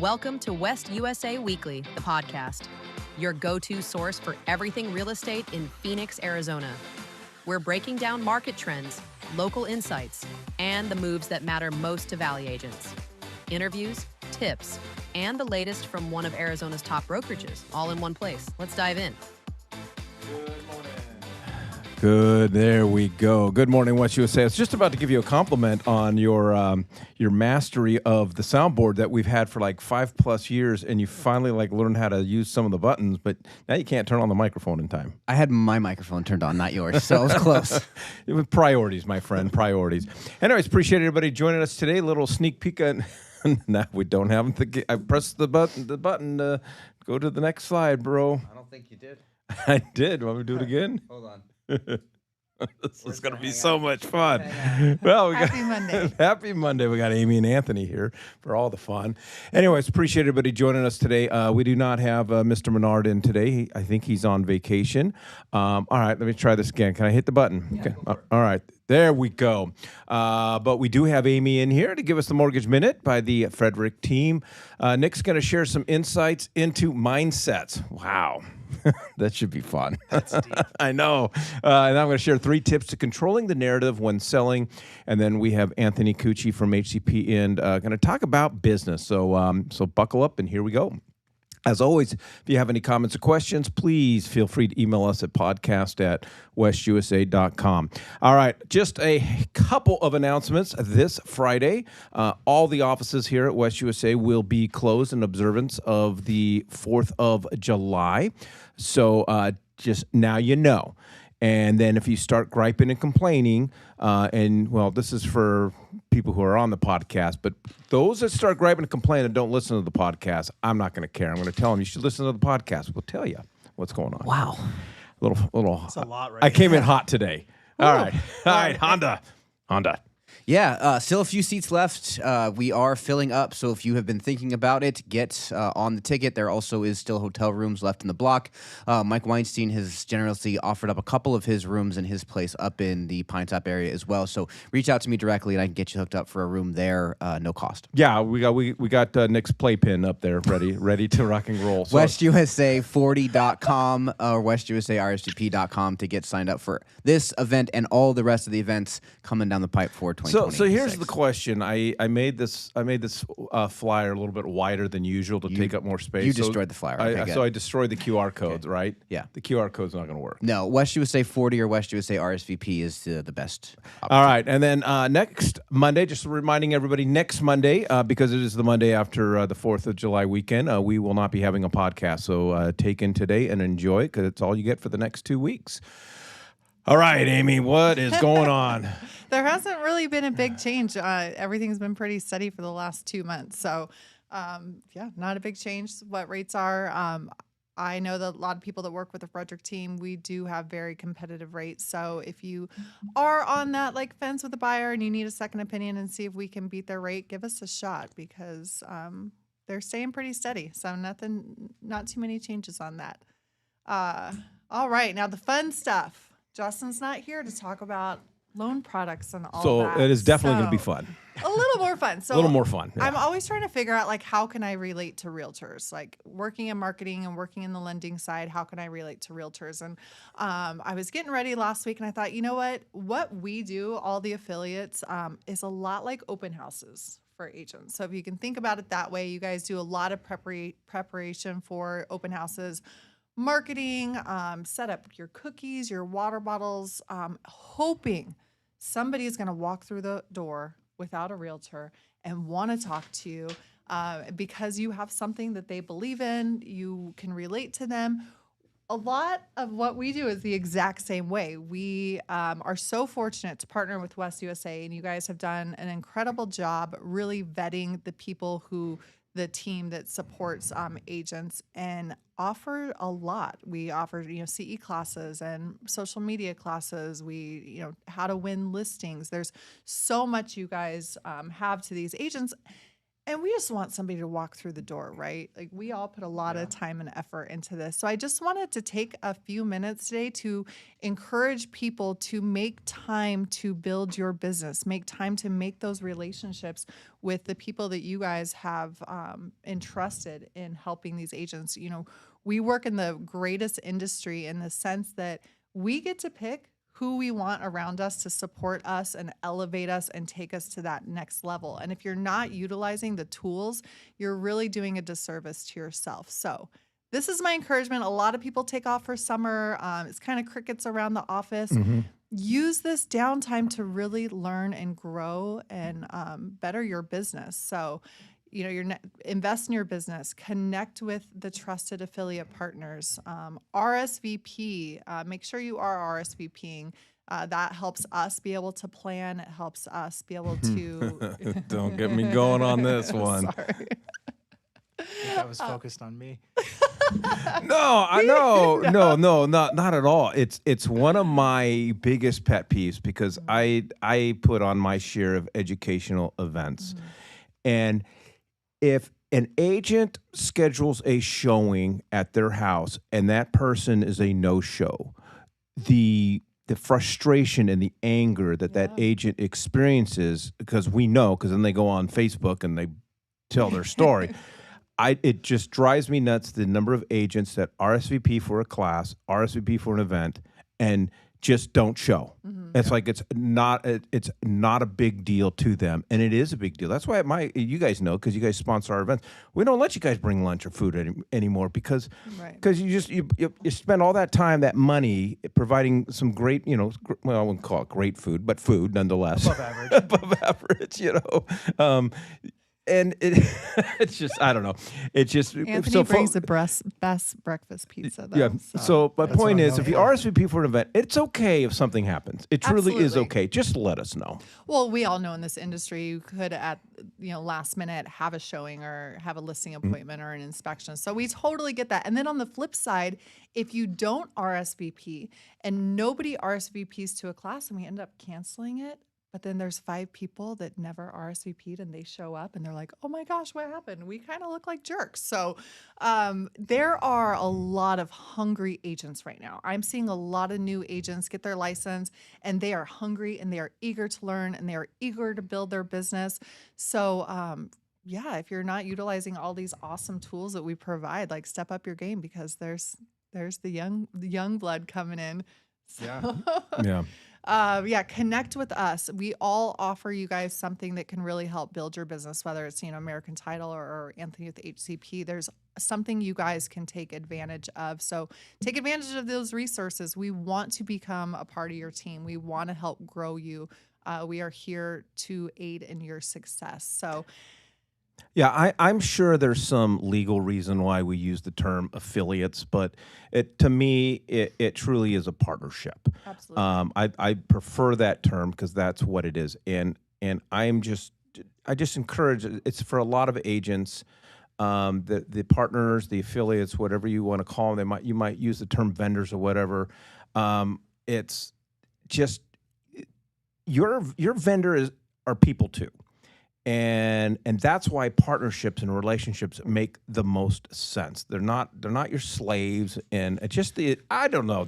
Welcome to West USA Weekly, the podcast, your go-to source for everything real estate in Phoenix, Arizona. We're breaking down market trends, local insights, and the moves that matter most to Valley agents. Interviews, tips, and the latest from one of Arizona's top brokerages, all in one place. Let's dive in. Good morning. Good. There we go. Good morning, West USA. I was just about to give you a compliment on your mastery of the soundboard that we've had for like 5+ years, and you finally learned how to use some of the buttons, but now you can't turn on the microphone in time. I had my microphone turned on, not yours, so I was close. It was priorities, my friend, priorities. Anyways, appreciate everybody joining us today. A little sneak peek. Now we don't have I pressed the button to go to the next slide, bro. I don't think you did. I did. Want me to do it again? Hold on. This is going to be so much fun. Well, Happy Monday. Happy Monday. We got Amy and Anthony here for all the fun. Anyways, appreciate everybody joining us today. We do not have Mr. Menard in today. I think he's on vacation. All right, let me try this again. Can I hit the button? Yeah, Okay. All right. There we go. But we do have Amy in here to give us the Mortgage Minute by the Frederick team. Nick's going to share some insights into mindsets. Wow. That should be fun. That's deep. I know. And I'm going to share 3 tips to controlling the narrative when selling. And then we have Anthony Cucci from HCP and going to talk about business. So buckle up and here we go. As always, if you have any comments or questions, please feel free to email us at podcast@westusa.com. All right, just a couple of announcements. This Friday, all the offices here at West USA will be closed in observance of the 4th of July. So just now you know. And then if you start griping and complaining, this is for people who are on the podcast, but those that start griping and complaining and don't listen to the podcast, I'm not going to care. I'm going to tell them you should listen to the podcast. We'll tell you what's going on. Wow. Little. That's a lot, right? I came in hot today. All right, Honda. Yeah, still a few seats left. We are filling up, so if you have been thinking about it, get on the ticket. There also is still hotel rooms left in the block. Mike Weinstein has generously offered up a couple of his rooms in his place up in the Pine Top area as well. So reach out to me directly, and I can get you hooked up for a room there, no cost. Yeah, we got Nick's playpen up there ready to rock and roll. So. WestUSA40.com or WestUSARSVP.com to get signed up for this event and all the rest of the events coming down the pipe for 2020. So here's the question. I made this flyer a little bit wider than usual to take up more space. You destroyed the flyer. So I destroyed the QR codes, right? Yeah. The QR code's not going to work. No, West USA 40 or West USA RSVP is the best option. All right. And then next Monday, just reminding everybody, next Monday, because it is the Monday after the 4th of July weekend, we will not be having a podcast. So take in today and enjoy it because it's all you get for the next 2 weeks. All right, Amy, what is going on? There hasn't really been a big change. Everything's been pretty steady for the last 2 months. So, not a big change. What rates are. I know that a lot of people that work with the Frederick team, we do have very competitive rates. So if you are on that fence with a buyer and you need a second opinion and see if we can beat their rate, give us a shot because they're staying pretty steady. So not too many changes on that. All right, now the fun stuff. Justin's not here to talk about loan products and all that. So it is definitely going to be fun. A little more fun. So a little more fun. Yeah. I'm always trying to figure out how can I relate to realtors? Working in marketing and working in the lending side, how can I relate to realtors? And I was getting ready last week and I thought, you know what we do, all the affiliates, is a lot like open houses for agents. So if you can think about it that way, you guys do a lot of preparation for open houses. Marketing, set up your cookies, your water bottles, hoping somebody is going to walk through the door without a realtor and want to talk to you because you have something that they believe in, you can relate to them. A lot of what we do is the exact same way. We are so fortunate to partner with West USA, and you guys have done an incredible job really vetting the team that supports agents and offer a lot. We offer, CE classes and social media classes. We, how to win listings. There's so much you guys have to these agents. And we just want somebody to walk through the door, right? Like we all put a lot of time and effort into this. So I just wanted to take a few minutes today to encourage people to make time to build your business, make time to make those relationships with the people that you guys have entrusted in helping these agents. You know, we work in the greatest industry in the sense that we get to pick who we want around us to support us and elevate us and take us to that next level. And if you're not utilizing the tools, you're really doing a disservice to yourself. So this is my encouragement. A lot of people take off for summer. It's kind of crickets around the office. Use this downtime to really learn and grow and better your business. So, you know, invest in your business, connect with the trusted affiliate partners, RSVP, make sure you are RSVPing. That helps us be able to plan. It helps us be able to. Don't get me going on this one. Sorry. I think that was focused on me. No, I know, no, not at all. It's one of my biggest pet peeves because I put on my share of educational events, and if an agent schedules a showing at their house and that person is a no-show, the frustration and the anger that agent experiences, because we know, because then they go on Facebook and they tell their story. It just drives me nuts, the number of agents that RSVP for a class, RSVP for an event, and just don't show. It's like it's not a big deal to them, and it is a big deal. That's why you guys know, because you guys sponsor our events. We don't let you guys bring lunch or food anymore because you spend all that time, that money providing some great, well, I wouldn't call it great food, but food nonetheless, Above average. above average, and it's just, I don't know. It's just Anthony brings the best breakfast pizza, though. yeah. So my That's point what I'm is, if you known RSVP for an event, it's okay if something happens. It truly is Absolutely. okay. Just let us know. Well, we all know in this industry, you could at last minute have a showing or have a listing appointment or an inspection. So we totally get that. And then on the flip side, if you don't RSVP and nobody RSVPs to a class and we end up canceling it, but then there's 5 people that never RSVP'd and they show up and they're like, oh my gosh, what happened? We kind of look like jerks. So there are a lot of hungry agents right now. I'm seeing a lot of new agents get their license and they are hungry and they are eager to learn and they are eager to build their business. So yeah, if you're not utilizing all these awesome tools that we provide, like step up your game because there's the young blood coming in. So, Yeah. yeah, connect with us. We all offer you guys something that can really help build your business, whether it's, American Title or Anthony with HCP. There's something you guys can take advantage of. So take advantage of those resources. We want to become a part of your team. We want to help grow you. We are here to aid in your success. So Yeah, I'm sure there's some legal reason why we use the term affiliates, but to me, it truly is a partnership. absolutely. I prefer that term because that's what it is, and I just encourage it's for a lot of agents, the partners, the affiliates, whatever you want to call them. You might use the term vendors or whatever. It's just your vendor are people too. And that's why partnerships and relationships make the most sense. They're not your slaves, and it's just I don't know.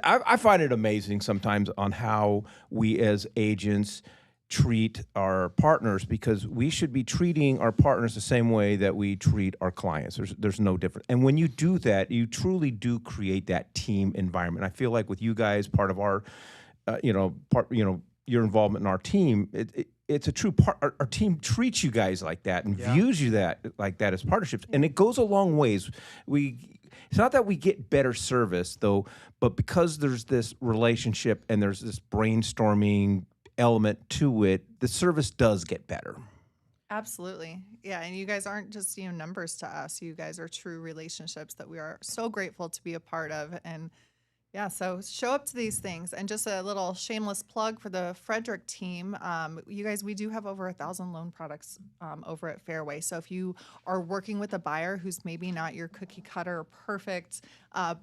I find it amazing sometimes on how we as agents treat our partners, because we should be treating our partners the same way that we treat our clients. There's no difference. And when you do that, you truly do create that team environment. I feel like with you guys, part of our your involvement in our team, it's a true part. Our team treats you guys like that and views you like that as partnerships, and it goes a long ways. It's not that we get better service though, but because there's this relationship and there's this brainstorming element to it, the service does get better. Absolutely. Yeah. And you guys aren't just, numbers to us. You guys are true relationships that we are so grateful to be a part of. And Yeah, so show up to these things. And just a little shameless plug for the Frederick team. You guys, we do have over 1,000 loan products over at Fairway. So if you are working with a buyer who's maybe not your cookie cutter perfect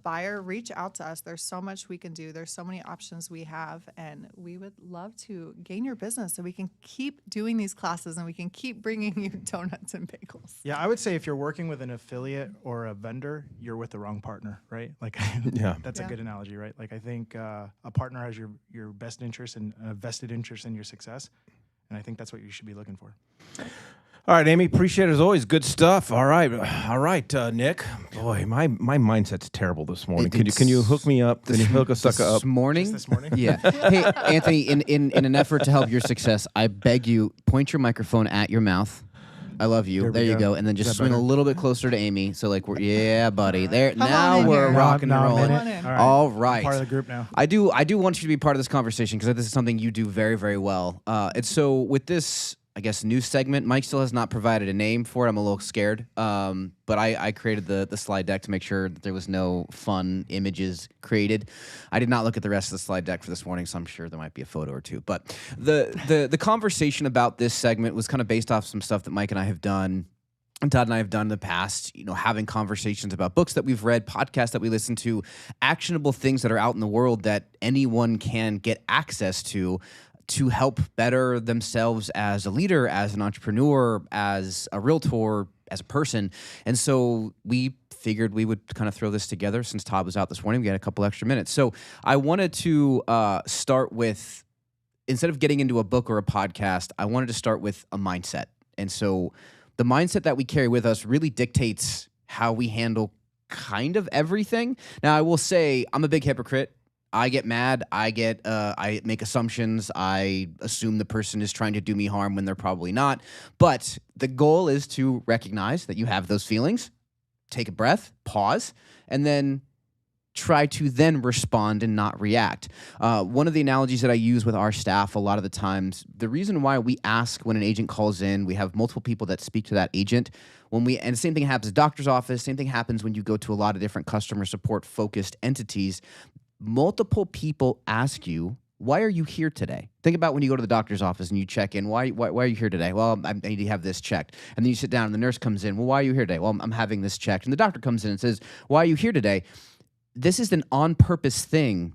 buyer, reach out to us. There's so much we can do. There's so many options we have. And we would love to gain your business so we can keep doing these classes and we can keep bringing you donuts and bagels. Yeah, I would say if you're working with an affiliate or a vendor, you're with the wrong partner, right? Like, Yeah. that's a good analogy, right? Like, I think a partner has your best interest and a vested interest in your success, and I think that's what you should be looking for. All right, Amy, appreciate it as always. Good stuff. All right, Nick. Boy, my mindset's terrible this morning. Can you hook me up? Can you hook a sucker up? This morning? Just this morning? Yeah. Hey, Anthony, in an effort to help your success, I beg you, point your microphone at your mouth. I love you. There we There you go. go. And then just Is that swing a better? little bit closer to Amy. So like yeah, buddy. There. Come on Now in we're here. rocking and Now I'm in rolling. it. All right. All I'm right. part of the group now. I do want you to be part of this conversation because this is something you do very, very well. And so with this, I guess, new segment, Mike still has not provided a name for it. I'm a little scared. But I created the slide deck to make sure that there was no fun images created. I did not look at the rest of the slide deck for this morning, so I'm sure there might be a photo or two. But the conversation about this segment was kind of based off some stuff that Mike and I have done. And Todd and I have done in the past, having conversations about books that we've read, podcasts that we listen to, actionable things that are out in the world that anyone can get access to help better themselves as a leader, as an entrepreneur, as a realtor, as a person. And so we figured we would kind of throw this together since Todd was out this morning. We had a couple extra minutes. So I wanted to start with, instead of getting into a book or a podcast, I wanted to start with a mindset. And so the mindset that we carry with us really dictates how we handle kind of everything. Now, I will say I'm a big hypocrite. I get mad. I make assumptions. I assume the person is trying to do me harm when they're probably not. But the goal is to recognize that you have those feelings, take a breath, pause, and then try to then respond and not react. One of the analogies that I use with our staff a lot of the times, the reason why we ask when an agent calls in, we have multiple people that speak to that agent. And the same thing happens at doctor's office, same thing happens when you go to a lot of different customer support focused entities. Multiple people ask you, why are you here today? Think about when you go to the doctor's office and you check in. Why are you here today? Well, I need to have this checked. And then you sit down and the nurse comes in. Well, why are you here today? Well, I'm having this checked. And the doctor comes in and says, why are you here today? This is an on-purpose thing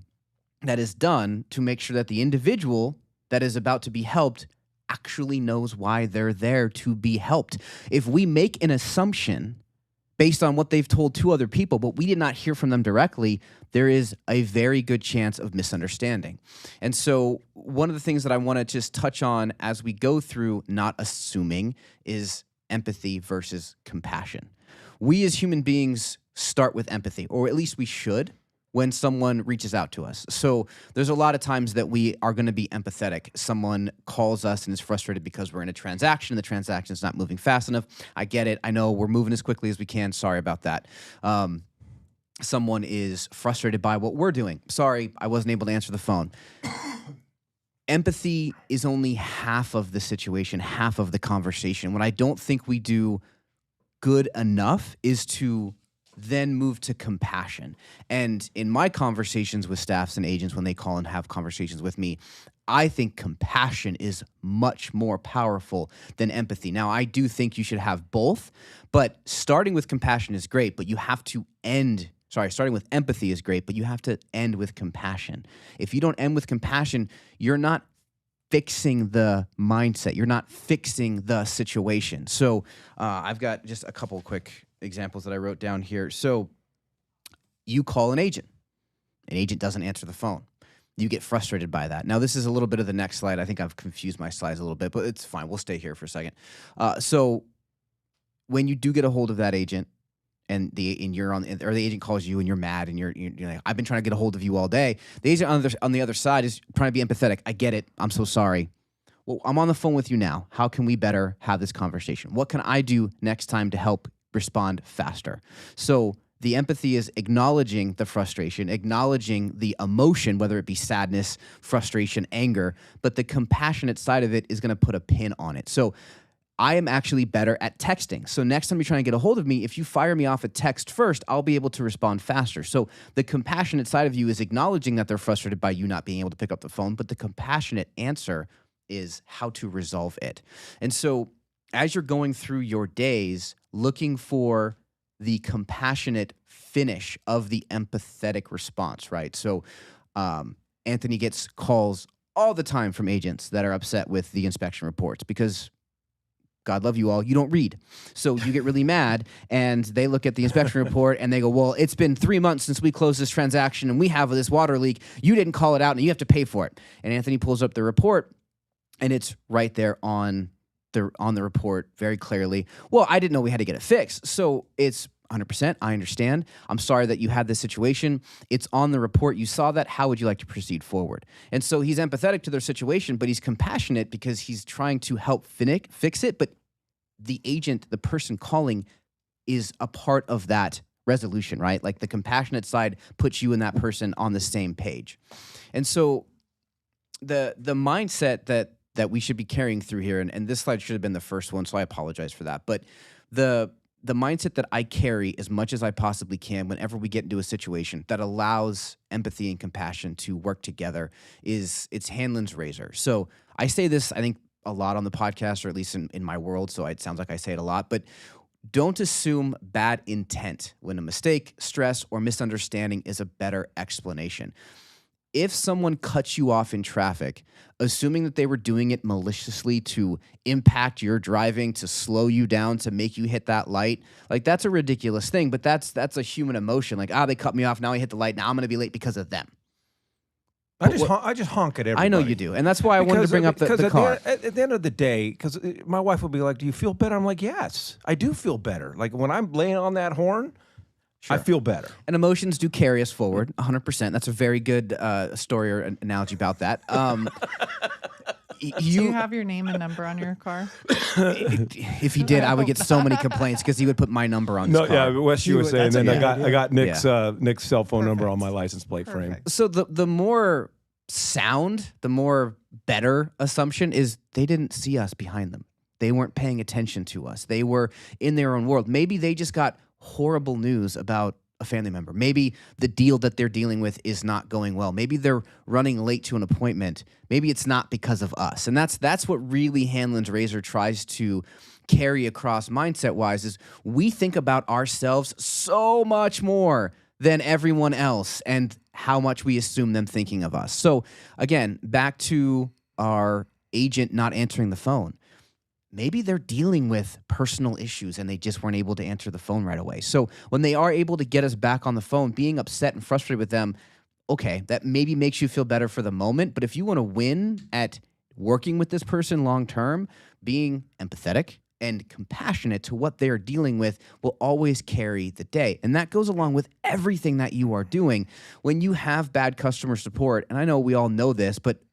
that is done to make sure that the individual that is about to be helped actually knows why they're there to be helped. If we make an assumption based on what they've told two other people, but we did not hear from them directly, there is a very good chance of misunderstanding. And so one of the things that I want to just touch on as we go through not assuming is empathy versus compassion. We as human beings start with empathy, or at least we should, when someone reaches out to us. So there's a lot of times that we are going to be empathetic. Someone calls us and is frustrated because we're in a transaction. The transaction is not moving fast enough. I get it. I know we're moving as quickly as we can. Sorry about that. Someone is frustrated by what we're doing. Sorry, I wasn't able to answer the phone. Empathy is only half of the situation, half of the conversation. What I don't think we do good enough is to then move to compassion. And in my conversations with staffs and agents, when they call and have conversations with me, I think compassion is much more powerful than empathy. Now, I do think you should have both, but starting with compassion is great, but you have to starting with empathy is great, but you have to end with compassion. If you don't end with compassion, you're not fixing the mindset. You're not fixing the situation. So I've got just a couple quick examples that I wrote down here. So you call an agent doesn't answer the phone. You get frustrated by that. Now, this is a little bit of the next slide. I think I've confused my slides a little bit, but it's fine. We'll stay here for a second. So when you do get a hold of that agent and the agent calls you and you're mad and you're like, I've been trying to get a hold of you all day. The agent on the other side is trying to be empathetic. I get it. I'm so sorry. Well, I'm on the phone with you now. How can we better have this conversation? What can I do next time to help respond faster? So the empathy is acknowledging the frustration, acknowledging the emotion, whether it be sadness, frustration, anger, but the compassionate side of it is going to put a pin on it. So I am actually better at texting. So next time you're trying to get a hold of me, if you fire me off a text first, I'll be able to respond faster. So the compassionate side of you is acknowledging that they're frustrated by you not being able to pick up the phone, but the compassionate answer is how to resolve it. And so as you're going through your days, looking for the compassionate finish of the empathetic response, right? So Anthony gets calls all the time from agents that are upset with the inspection reports because God love you all, you don't read. So you get really mad and they look at the inspection report and they go, well, it's been 3 months since we closed this transaction and we have this water leak. You didn't call it out and you have to pay for it. And Anthony pulls up the report and it's right there on the report very clearly. Well, I didn't know we had to get it fixed. So it's 100%. I understand. I'm sorry that you had this situation. It's on the report. You saw that. How would you like to proceed forward? And so he's empathetic to their situation, but he's compassionate because he's trying to help fix it. But the agent, the person calling, is a part of that resolution, right? Like the compassionate side puts you and that person on the same page. And so the mindset that we should be carrying through here, and this slide should have been the first one, so I apologize for that. But the mindset that I carry as much as I possibly can whenever we get into a situation that allows empathy and compassion to work together is it's Hanlon's razor. So I say this, I think, a lot on the podcast, or at least in my world, so it sounds like I say it a lot, but don't assume bad intent when a mistake, stress, or misunderstanding is a better explanation. If someone cuts you off in traffic, assuming that they were doing it maliciously to impact your driving, to slow you down, to make you hit that light, like that's a ridiculous thing, but that's a human emotion. Like, they cut me off, now I hit the light, now I'm going to be late because of them. I just honk at everybody. I know you do, and that's why I wanted to bring up the car. At the end of the day, because my wife will be like, do you feel better? I'm like, yes, I do feel better. Like when I'm laying on that horn, I feel better. And emotions do carry us forward, 100%. That's a very good story or analogy about that. Do you have your name and number on your car? If he did, I would get so many complaints because he would put my number on his car. Yeah, West USA, and then I got Nick's Nick's cell phone number on my Perfect. license plate frame. So the more sound, the more better assumption is they didn't see us behind them. They weren't paying attention to us. They were in their own world. Maybe they just got horrible news about a family member. Maybe the deal that they're dealing with is not going well. Maybe they're running late to an appointment. Maybe it's not because of us. And that's what really Hanlon's razor tries to carry across mindset-wise is we think about ourselves so much more than everyone else and how much we assume them thinking of us. So again, back to our agent not answering the phone. Maybe they're dealing with personal issues and they just weren't able to answer the phone right away. So when they are able to get us back on the phone, being upset and frustrated with them, okay, that maybe makes you feel better for the moment. But if you want to win at working with this person long term, being empathetic and compassionate to what they're dealing with will always carry the day. And that goes along with everything that you are doing. When you have bad customer support, and I know we all know this, but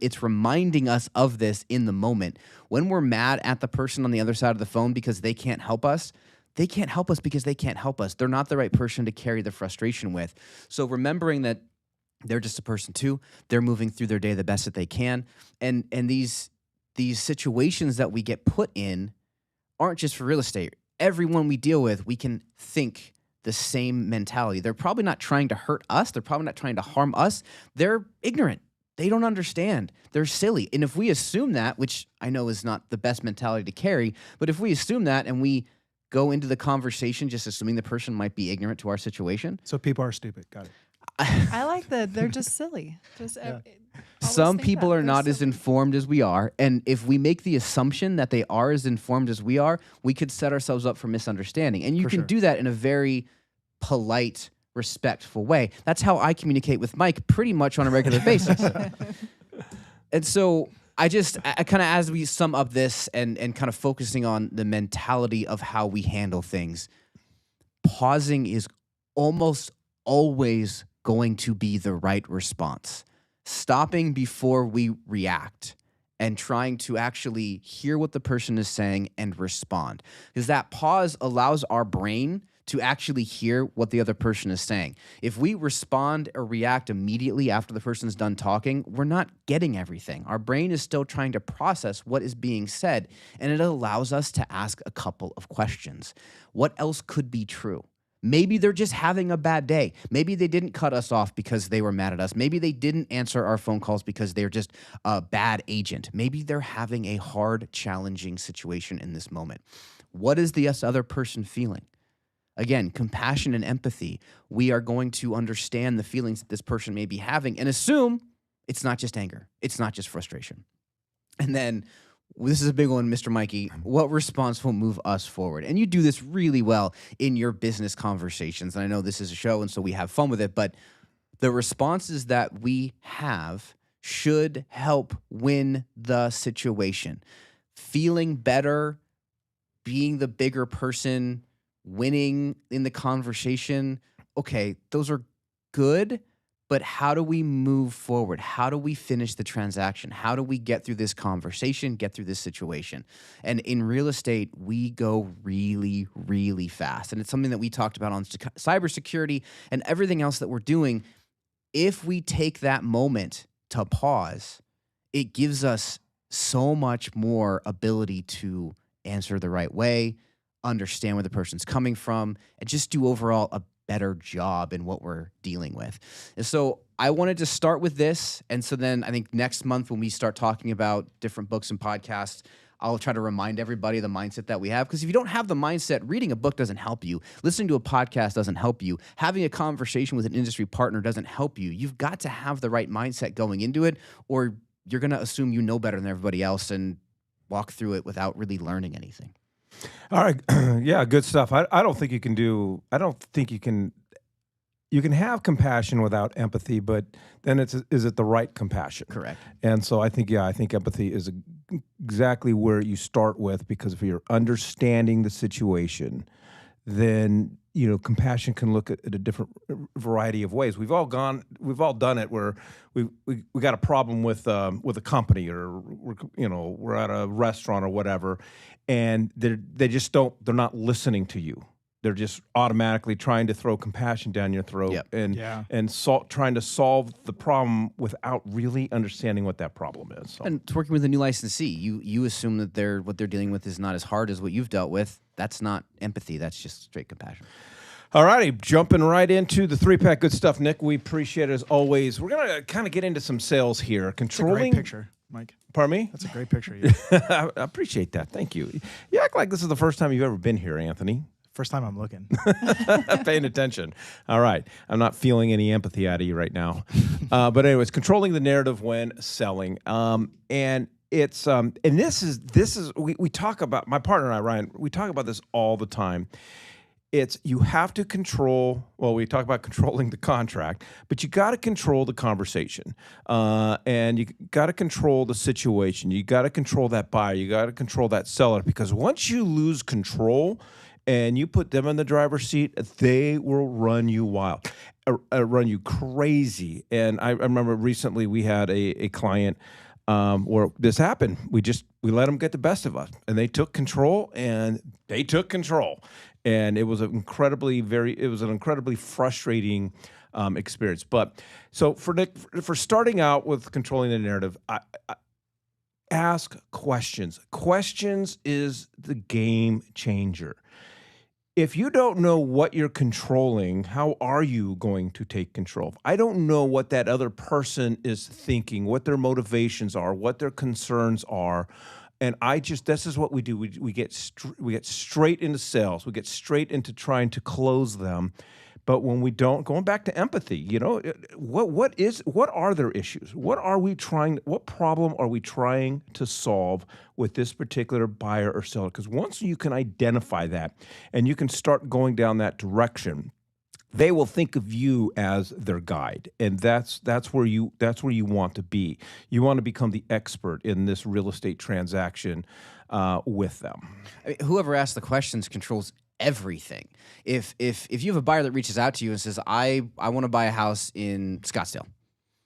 it's reminding us of this in the moment. When we're mad at the person on the other side of the phone because they can't help us, they can't help us because they can't help us. They're not the right person to carry the frustration with. So remembering that they're just a person too, they're moving through their day the best that they can. And these situations that we get put in aren't just for real estate. Everyone we deal with, we can think the same mentality. They're probably not trying to hurt us. They're probably not trying to harm us. They're ignorant. They don't understand. They're silly. And if we assume that, which I know is not the best mentality to carry, but if we assume that and we go into the conversation just assuming the person might be ignorant to our situation. So people are stupid. Got it. I like that. They're just silly. Some people are not as informed as we are. And if we make the assumption that they are as informed as we are, we could set ourselves up for misunderstanding. And you can do that in a very polite, respectful way. That's how I communicate with Mike pretty much on a regular basis. And so I kind of, as we sum up this and kind of focusing on the mentality of how we handle things, pausing is almost always going to be the right response. Stopping before we react and trying to actually hear what the person is saying and respond. Because that pause allows our brain to actually hear what the other person is saying. If we respond or react immediately after the person's done talking, we're not getting everything. Our brain is still trying to process what is being said, and it allows us to ask a couple of questions. What else could be true? Maybe they're just having a bad day. Maybe they didn't cut us off because they were mad at us. Maybe they didn't answer our phone calls because they're just a bad agent. Maybe they're having a hard, challenging situation in this moment. What is the other person feeling? Again, compassion and empathy. We are going to understand the feelings that this person may be having and assume it's not just anger. It's not just frustration. And then this is a big one, Mr. Mikey. What response will move us forward? And you do this really well in your business conversations. And I know this is a show, and so we have fun with it. But the responses that we have should help win the situation. Feeling better, being the bigger person, winning in the conversation. Okay, those are good. But how do we move forward? How do we finish the transaction? How do we get through this conversation, get through this situation? And in real estate, we go really, really fast. And it's something that we talked about on cybersecurity and everything else that we're doing. If we take that moment to pause, it gives us so much more ability to answer the right way, understand where the person's coming from, and just do overall a better job in what we're dealing with. And so I wanted to start with this. And so then I think next month when we start talking about different books and podcasts, I'll try to remind everybody the mindset that we have. Because if you don't have the mindset, reading a book doesn't help you. Listening to a podcast doesn't help you. Having a conversation with an industry partner doesn't help you. You've got to have the right mindset going into it, or you're going to assume you know better than everybody else and walk through it without really learning anything. All right. Yeah, good stuff. I don't think you can you can have compassion without empathy, but then is it the right compassion? Correct. And so I think empathy is exactly where you start with, because if you're understanding the situation, then compassion can look at a different variety of ways. We've all done it where we got a problem with a company, or we're at a restaurant or whatever, and they're not listening to you. They're just automatically trying to throw compassion down your throat. Yep. Trying to solve the problem without really understanding what that problem is. So. And it's working with a new licensee. You assume that what they're dealing with is not as hard as what you've dealt with. That's not empathy. That's just straight compassion. All righty, jumping right into the 3-pack. Good stuff, Nick. We appreciate it as always. We're going to kind of get into some sales here. Controlling. That's a great picture, Mike. Pardon me? That's a great picture. Yeah. I appreciate that. Thank you. You act like this is the first time you've ever been here, Anthony. First time I'm looking. Paying attention. All right. I'm not feeling any empathy out of you right now. But anyways, controlling the narrative when selling. And it's and this is we talk about, my partner and I, Ryan, we talk about this all the time. You have to control, we talk about controlling the contract, but you got to control the conversation. And you got to control the situation. You got to control that buyer. You got to control that seller, because once you lose control and you put them in the driver's seat, they will run you wild, run you crazy. And I remember recently we had a client where this happened. We let them get the best of us, and they took control, and and it was an incredibly frustrating experience. But so for Nick, for starting out with controlling the narrative, I ask questions. Questions is the game changer. If you don't know what you're controlling, how are you going to take control? I don't know what that other person is thinking, what their motivations are, what their concerns are. And this is what we do. We get straight into sales. We get straight into trying to close them. But when we don't, going back to empathy, what are their issues? What problem are we trying to solve with this particular buyer or seller? Because once you can identify that and you can start going down that direction, they will think of you as their guide, and that's where you want to be. You want to become the expert in this real estate transaction with them. I mean, whoever asks the questions controls everything. If you have a buyer that reaches out to you and says, I want to buy a house in Scottsdale,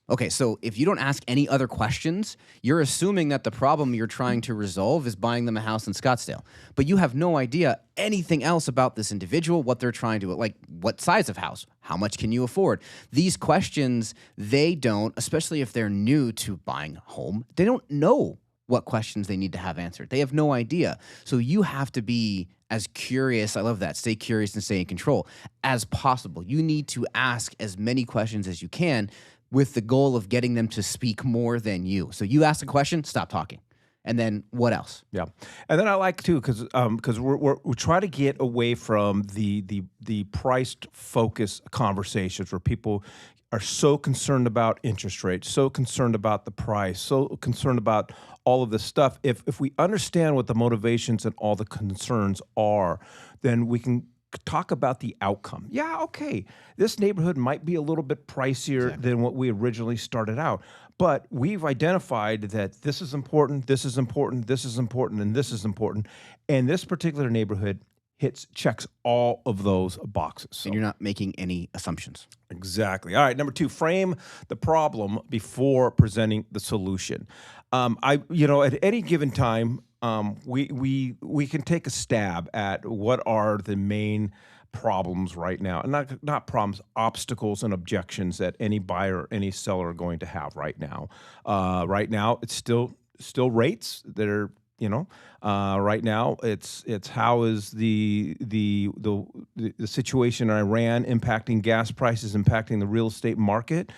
Okay, so if you don't ask any other questions, you're assuming that the problem you're trying to resolve is buying them a house in Scottsdale. But you have no idea anything else about this individual, what they're trying to, like what size of house, how much can you afford? These questions, they don't, especially if they're new to buying a home, they don't know what questions they need to have answered. They have no idea. So you have to be as curious, I love that, stay curious and stay in control, as possible. You need to ask as many questions as you can with the goal of getting them to speak more than you. So you ask a question, stop talking. And then what else? Yeah, and then I like too because we try to get away from the priced focus conversations where people are so concerned about interest rates, so concerned about the price, so concerned about all of this stuff. If we understand what the motivations and all the concerns are, then we can talk about the outcome. Yeah, okay, this neighborhood might be a little bit pricier than what we originally started out, but we've identified that this is important, this is important, this is important, and this is important, and this particular neighborhood checks all of those boxes. So. And you're not making any assumptions. Exactly. All right, number 2, frame the problem before presenting the solution. At any given time, we can take a stab at what are the main problems right now, and not problems, obstacles and objections that any buyer or any seller are going to have right now. Right now, it's still rates that are. Right now it's how is the situation in Iran impacting gas prices, impacting the real estate market?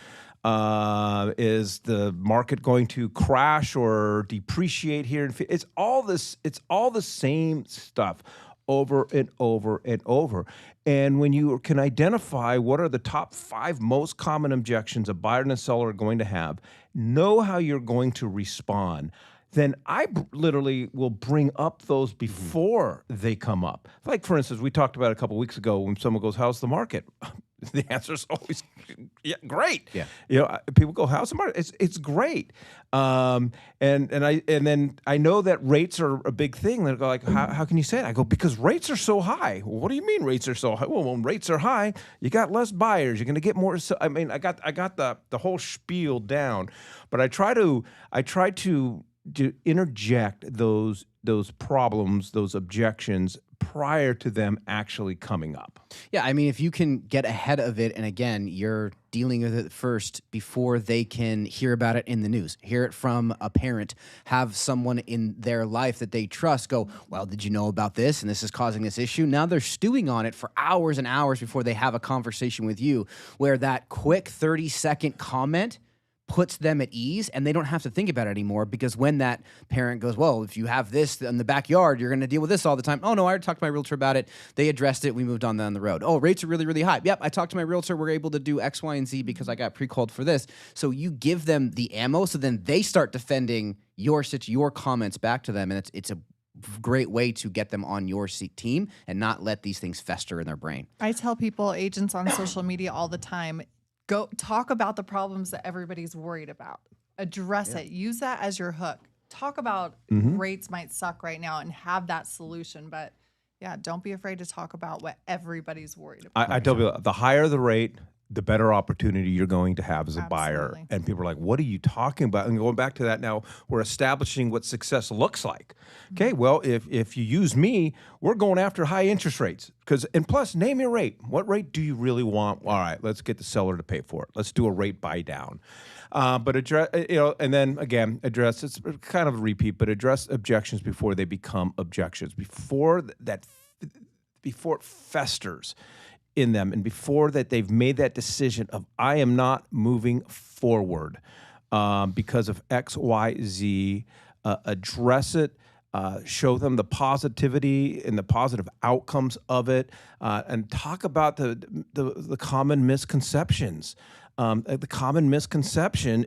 Is the market going to crash or depreciate here? It's all this. It's all the same stuff over and over and over. And when you can identify what are the top 5 most common objections a buyer and a seller are going to have, know how you're going to respond, then I literally will bring up those before they come up. Like, for instance, we talked about a couple weeks ago when someone goes, how's the market? The answer is always, yeah, great. Yeah. People go, how's the market? It's great. And then I know that rates are a big thing. They go like, how can you say it? I go, because rates are so high. Well, what do you mean rates are so high? Well, when rates are high, you got less buyers. You're going to get more. I mean, I got the whole spiel down, but I try to interject those problems, those objections prior to them actually coming up. Yeah, I mean, if you can get ahead of it, and again, you're dealing with it first before they can hear about it in the news, hear it from a parent, have someone in their life that they trust go, well, did you know about this? And this is causing this issue. Now they're stewing on it for hours and hours before they have a conversation with you, where that quick 30-second comment puts them at ease, and they don't have to think about it anymore, because when that parent goes, well, if you have this in the backyard, you're going to deal with this all the time. Oh, no, I already talked to my realtor about it. They addressed it. We moved on down the road. Oh, rates are really, really high. Yep, I talked to my realtor. We're able to do X, Y, and Z because I got pre-called for this. So you give them the ammo, so then they start defending your comments back to them, and it's a great way to get them on your team and not let these things fester in their brain. I tell people, agents on social media all the time, go talk about the problems that everybody's worried about. Address it. Use that as your hook. Talk about rates might suck right now and have that solution. But yeah, don't be afraid to talk about what everybody's worried about. I tell people, the higher the rate, the better opportunity you're going to have as a buyer. Absolutely. And people are like, what are you talking about? And going back to that now, we're establishing what success looks like. Okay, well, if you use me, we're going after high interest rates. And plus, name your rate. What rate do you really want? All right, let's get the seller to pay for it. Let's do a rate buy down. But address, and then again, address, it's kind of a repeat, but address objections before they become objections, before it festers in them, and before that they've made that decision of, I am not moving forward because of X, Y, Z. Address it, show them the positivity and the positive outcomes of it, and talk about the common misconceptions. The common misconception,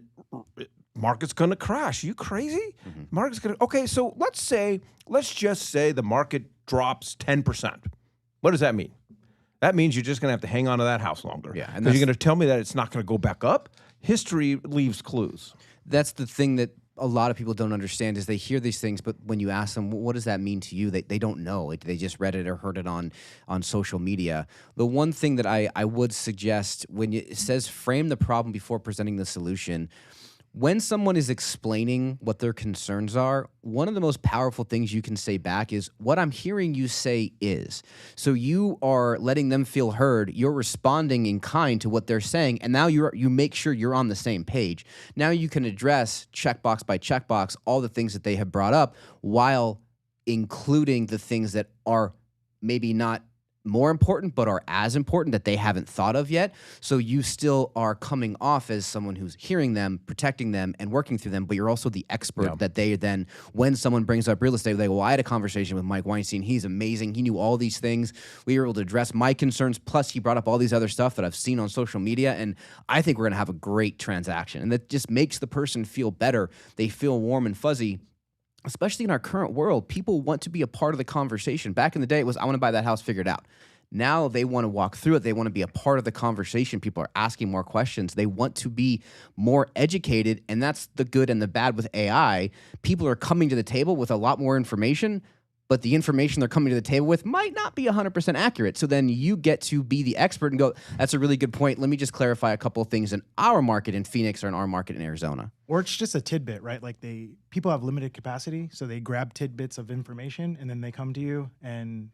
market's going to crash. Are you crazy? Market's going to, okay, so let's just say the market drops 10%. What does that mean? That means you're just going to have to hang on to that house longer. Yeah, and you're going to tell me that it's not going to go back up? History leaves clues. That's the thing that a lot of people don't understand is they hear these things, but when you ask them, what does that mean to you? They don't know. They just read it or heard it on social media. The one thing that I would suggest when it says frame the problem before presenting the solution, when someone is explaining what their concerns are, one of the most powerful things you can say back is, what I'm hearing you say is. So you are letting them feel heard. You're responding in kind to what they're saying, and now you make sure you're on the same page. Now you can address checkbox by checkbox all the things that they have brought up while including the things that are maybe not more important, but are as important that they haven't thought of yet. So you still are coming off as someone who's hearing them, protecting them, and working through them, but you're also the expert that they then, when someone brings up real estate, they go, well, I had a conversation with Mike Weinstein. He's amazing. He knew all these things. We were able to address my concerns. Plus, he brought up all these other stuff that I've seen on social media, and I think we're going to have a great transaction. And that just makes the person feel better. They feel warm and fuzzy. Especially in our current world, people want to be a part of the conversation. Back in the day, it was, I want to buy that house, figured out. Now they want to walk through it. They want to be a part of the conversation. People are asking more questions. They want to be more educated, and that's the good and the bad with AI. People are coming to the table with a lot more information, but the information they're coming to the table with might not be 100% accurate. So then you get to be the expert and go, that's a really good point. Let me just clarify a couple of things in our market in Phoenix or in our market in Arizona. Or it's just a tidbit, right? Like people have limited capacity, so they grab tidbits of information and then they come to you, and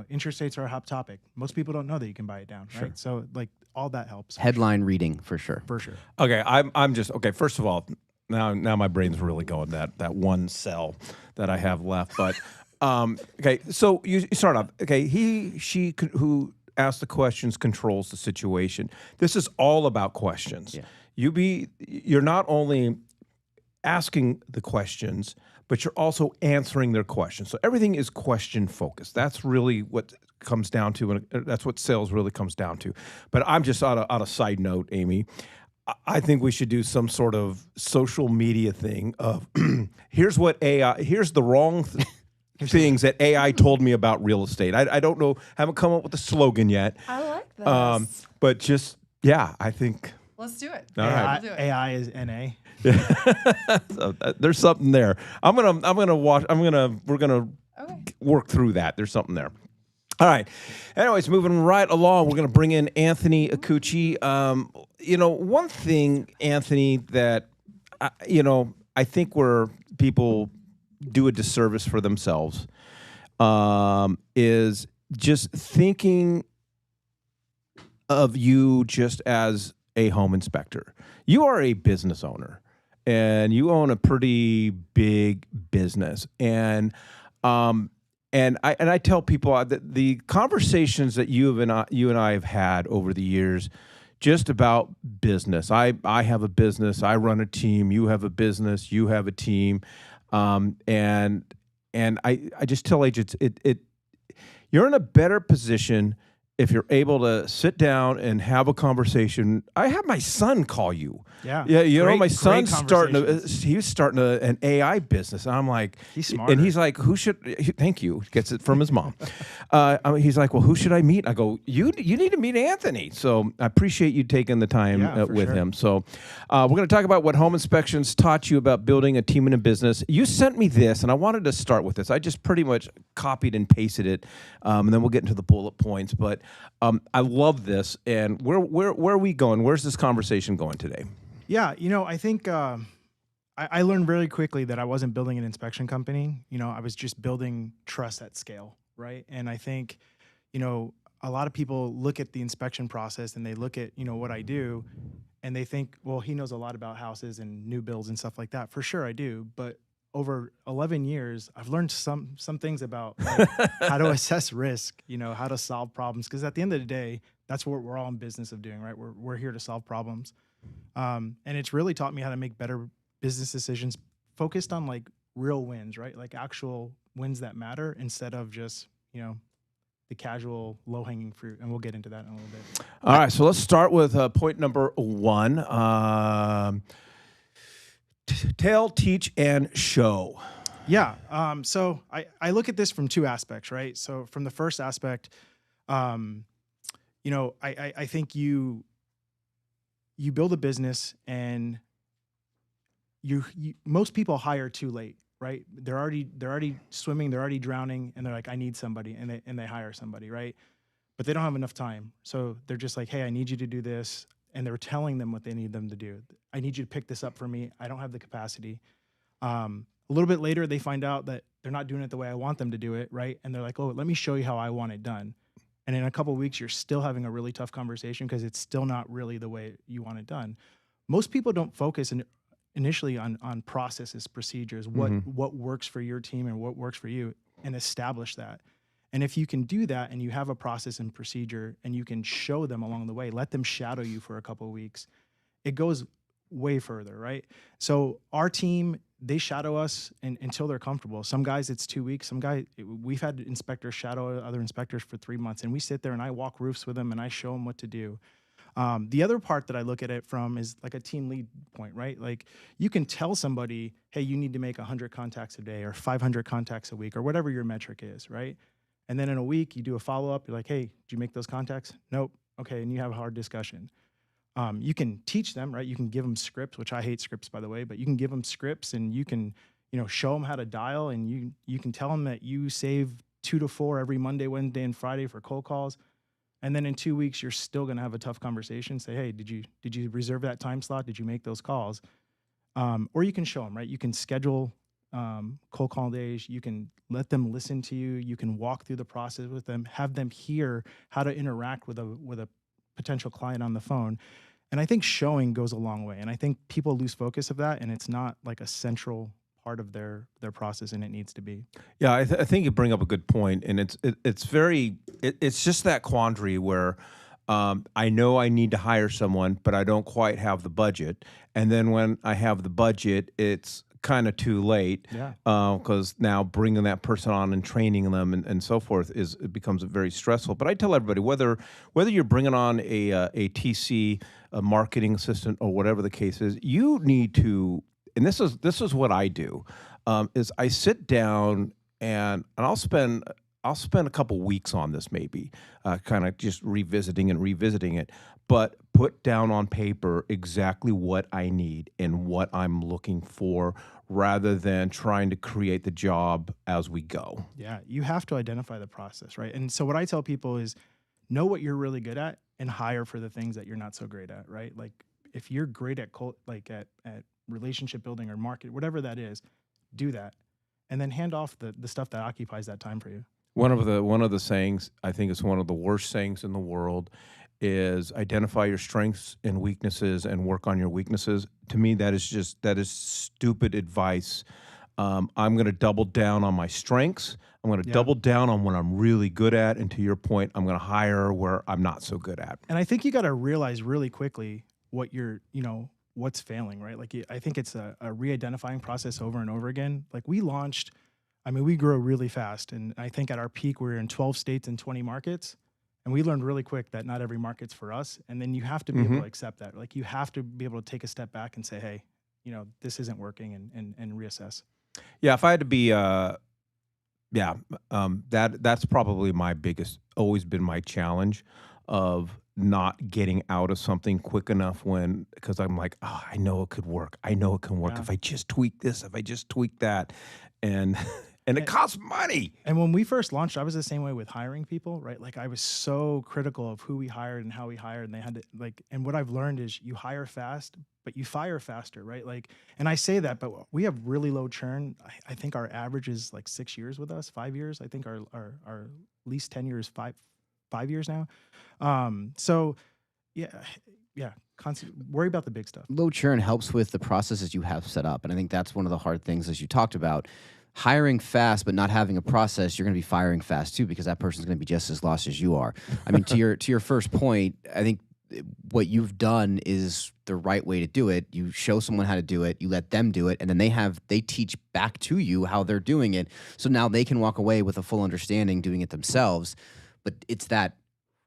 interest rates are a hot topic. Most people don't know that you can buy it down, right? So like all that helps. Headline reading for sure. For sure. Okay, I'm just okay. First of all, now my brain's really going that one cell that I have left. But okay, so you start off. Okay, she who asked the questions controls the situation. This is all about questions. Yeah. You're not only asking the questions, but you're also answering their questions. So everything is question focused. That's really what comes down to, and that's what sales really comes down to. But I'm just on a side note, Amy. I think we should do some sort of social media thing of here's the wrong things that AI told me about real estate. I don't know, haven't come up with a slogan yet. I like this. But just, I think. Let's do it. All right. We'll do it. AI is NA. So there's something there. We're gonna work through that. There's something there. All right. Anyways, moving right along, we're gonna bring in Anthony Acucci. One thing, Anthony, that I think where people do a disservice for themselves is just thinking of you just as a home inspector. You are a business owner, and you own a pretty big business. And I tell people that the conversations that you and I have had over the years, just about business. I have a business. I run a team. You have a business. You have a team. And I just tell agents you're in a better position if you're able to sit down and have a conversation. I have my son call you. Yeah. My son's he's starting an AI business. And I'm like, he's smart. And he's like, thank you. Gets it from his mom. He's like, well, who should I meet? I go, you need to meet Anthony. So I appreciate you taking the time with him. So we're going to talk about what home inspections taught you about building a team in a business. You sent me this, and I wanted to start with this. I just pretty much copied and pasted it, and then we'll get into the bullet points. But I love this. And where are we going? Where's this conversation going today? Yeah, I think I learned very quickly that I wasn't building an inspection company. I was just building trust at scale, right? And I think, a lot of people look at the inspection process and they look at, what I do, and they think, well, he knows a lot about houses and new builds and stuff like that. For sure I do, but over 11 years, I've learned some things about how to assess risk, how to solve problems. Because at the end of the day, that's what we're all in business of doing, right? We're here to solve problems. And it's really taught me how to make better business decisions focused on like real wins, right? Like actual wins that matter instead of just, the casual low-hanging fruit. And we'll get into that in a little bit. All right. So let's start with point number 1. Tell, teach, and show. Yeah. So I look at this from 2 aspects, right? So from the first aspect, I think you build a business and most people hire too late, right? They're already swimming, they're already drowning, and they're like, I need somebody, and they hire somebody, right? But they don't have enough time, so they're just like, hey, I need you to do this, and they're telling them what they need them to do. I need you to pick this up for me. I don't have the capacity. A little bit later, they find out that they're not doing it the way I want them to do it, right? And they're like, oh, let me show you how I want it done. And in a couple of weeks, you're still having a really tough conversation because it's still not really the way you want it done. Most people don't focus initially on processes, procedures, what works for your team and what works for you, and establish that. And if you can do that and you have a process and procedure and you can show them along the way, let them shadow you for a couple of weeks, it goes way further, right? So our team, they shadow us until they're comfortable. Some guys, it's 2 weeks. We've had inspectors shadow other inspectors for 3 months, and we sit there and I walk roofs with them and I show them what to do. The other part that I look at it from is like a team lead point, right? Like you can tell somebody, hey, you need to make 100 contacts a day or 500 contacts a week or whatever your metric is, right? And then in a week, you do a follow-up. You're like, hey, did you make those contacts? Nope. Okay, and you have a hard discussion. You can teach them, right? You can give them scripts, which I hate scripts, by the way, but you can give them scripts and you can, show them how to dial, and you can tell them that you save 2 to 4 every Monday, Wednesday, and Friday for cold calls. And then in 2 weeks, you're still going to have a tough conversation. Say, hey, did you reserve that time slot? Did you make those calls? Or you can show them, right? You can schedule cold call days. You can let them listen to you. You can walk through the process with them, have them hear how to interact with a potential client on the phone. And I think showing goes a long way. And I think people lose focus of that, and it's not like a central part of their process, and it needs to be. Yeah, I think you bring up a good point, and it's just that quandary where I know I need to hire someone, but I don't quite have the budget. And then when I have the budget, it's kind of too late, because now bringing that person on and training them and so forth it becomes very stressful. But I tell everybody, whether you're bringing on a TC, a marketing assistant, or whatever the case is, you need to. And this is what I do, is I sit down and I'll spend a couple weeks on this, maybe kind of just revisiting it, but put down on paper exactly what I need and what I'm looking for, rather than trying to create the job as we go. Yeah, you have to identify the process, right? And so what I tell people is know what you're really good at and hire for the things that you're not so great at, right? Like if you're great at at relationship building or market, whatever that is, do that, and then hand off the stuff that occupies that time for you. One of the sayings, I think is one of the worst sayings in the world, is identify your strengths and weaknesses and work on your weaknesses. To me, that is stupid advice. I'm going to double down on my strengths. I'm going to double down on what I'm really good at. And to your point, I'm going to hire where I'm not so good at. And I think you got to realize really quickly what what's failing, right? Like I think it's a re-identifying process over and over again. Like we grew really fast. And I think at our peak, we were in 12 states and 20 markets. And we learned really quick that not every market's for us. And then you have to be able to accept that. Like you have to be able to take a step back and say, hey, this isn't working, and reassess. Yeah, if I had to be, that's probably always been my challenge of not getting out of something quick enough because I'm like, oh, I know it could work. I know it can work if I just tweak this, if I just tweak that. And it costs money. And when we first launched, I was the same way with hiring people, right? Like I was so critical of who we hired and how we hired, and they had to and what I've learned is you hire fast, but you fire faster, right? Like, and I say that, but we have really low churn. I think our average is like 6 years with us, 5 years. I think our least tenure is five years now. So worry about the big stuff. Low churn helps with the processes you have set up. And I think that's one of the hard things, as you talked about. Hiring fast but not having a process, you're going to be firing fast too, because that person's going to be just as lost as you are. I mean, to your first point, I think what you've done is the right way to do it. You show someone how to do it, you let them do it, and then they teach back to you how they're doing it. So now they can walk away with a full understanding doing it themselves. But it's that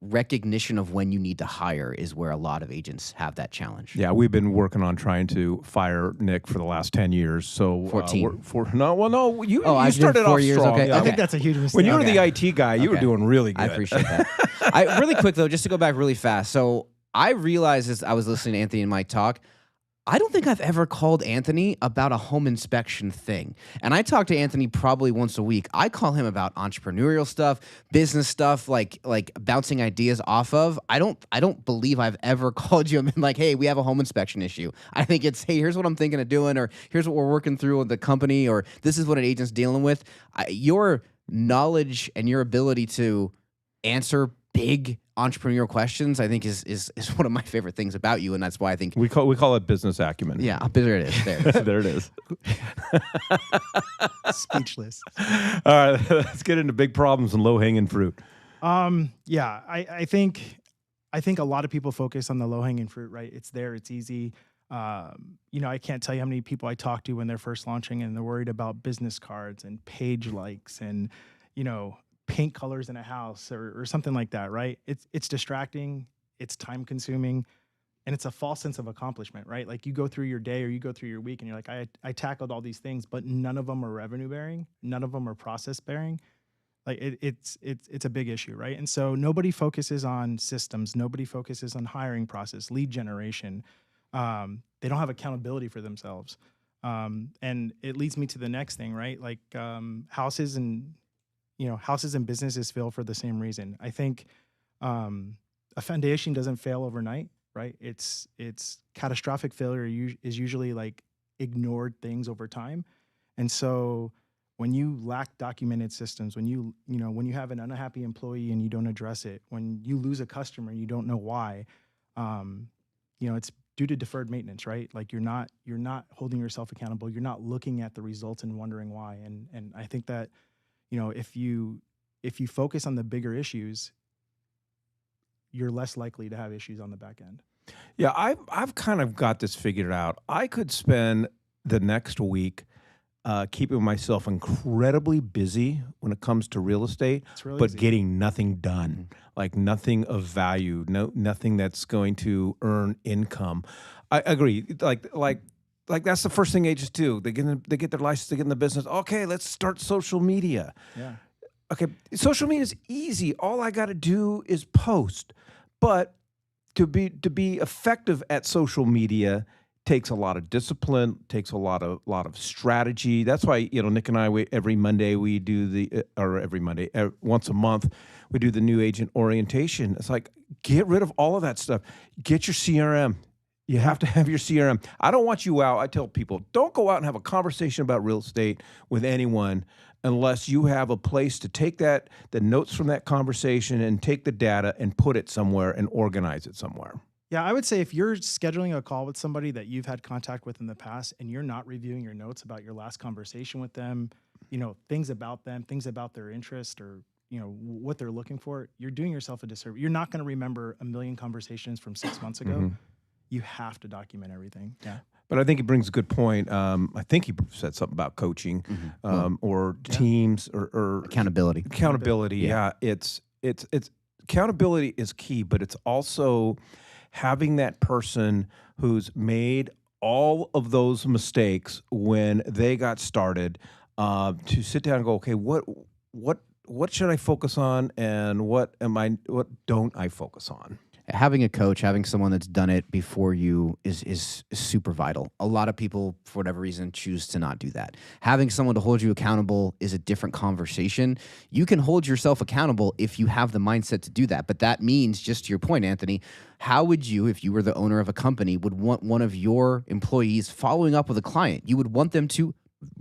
recognition of when you need to hire is where a lot of agents have that challenge. Yeah, we've been working on trying to fire Nick for the last 10 years. So 14. You started 4 off years. strong. Okay. I think that's a huge mistake. When you were the IT guy, you were doing really good. I appreciate that. Really quick though, just to go back really fast. So I realized as I was listening to Anthony and Mike talk, I don't think I've ever called Anthony about a home inspection thing. And I talk to Anthony probably once a week. I call him about entrepreneurial stuff, business stuff, like bouncing ideas off of. I don't believe I've ever called you and been like, "Hey, we have a home inspection issue." I think it's, "Hey, here's what I'm thinking of doing," or "Here's what we're working through with the company," or "This is what an agent's dealing with." Your knowledge and your ability to answer big entrepreneurial questions, I think, is one of my favorite things about you, and that's why I think We call it business acumen. yeah, there it is. There it is. There it is. Speechless. All right, let's get into big problems and low hanging fruit. Yeah, I think a lot of people focus on the low hanging fruit, right? It's there, it's easy. I can't tell you how many people I talk to when they're first launching and they're worried about business cards and page likes and, paint colors in a house or something like that, right? It's distracting, it's time consuming, and it's a false sense of accomplishment, right? Like you go through your day or you go through your week and you're like, I tackled all these things, but none of them are revenue bearing, none of them are process bearing. Like it's a big issue, right? And so nobody focuses on systems, nobody focuses on hiring process, lead generation. They don't have accountability for themselves. And it leads me to the next thing, right? Like houses and businesses fail for the same reason. I think a foundation doesn't fail overnight, right? It's catastrophic failure is usually like ignored things over time. And so when you lack documented systems, when you have an unhappy employee and you don't address it, when you lose a customer and you don't know why, it's due to deferred maintenance, right? Like you're not holding yourself accountable. You're not looking at the results and wondering why. And I think that, if you focus on the bigger issues, you're less likely to have issues on the back end. Yeah, I've kind of got this figured out. I could spend the next week keeping myself incredibly busy when it comes to real estate, really but easy. getting nothing done, like nothing of value, nothing that's going to earn income. I agree. Like that's the first thing agents do. They get their license, they get in the business. Okay, let's start social media. Yeah. Okay, social media is easy. All I got to do is post. But to be effective at social media takes a lot of discipline, takes a lot of strategy. That's why Nick and I every Monday we do once a month we do the new agent orientation. It's like, get rid of all of that stuff. Get your CRM. You have to have your CRM. I don't want you out. I tell people, don't go out and have a conversation about real estate with anyone unless you have a place to take the notes from that conversation and take the data and put it somewhere and organize it somewhere. Yeah, I would say if you're scheduling a call with somebody that you've had contact with in the past and you're not reviewing your notes about your last conversation with them, things about them, things about their interest or, what they're looking for, you're doing yourself a disservice. You're not going to remember a million conversations from 6 months ago. Mm-hmm. You have to document everything. Yeah. But I think he brings a good point. I think he said something about coaching or teams or accountability. Accountability, yeah. It's accountability is key, but it's also having that person who's made all of those mistakes when they got started to sit down and go, okay, what should I focus on and what don't I focus on? Having a coach, having someone that's done it before you is super vital. A lot of people, for whatever reason, choose to not do that. Having someone to hold you accountable is a different conversation. You can hold yourself accountable if you have the mindset to do that. But that means, just to your point, Anthony, how would you, if you were the owner of a company, would want one of your employees following up with a client? You would want them to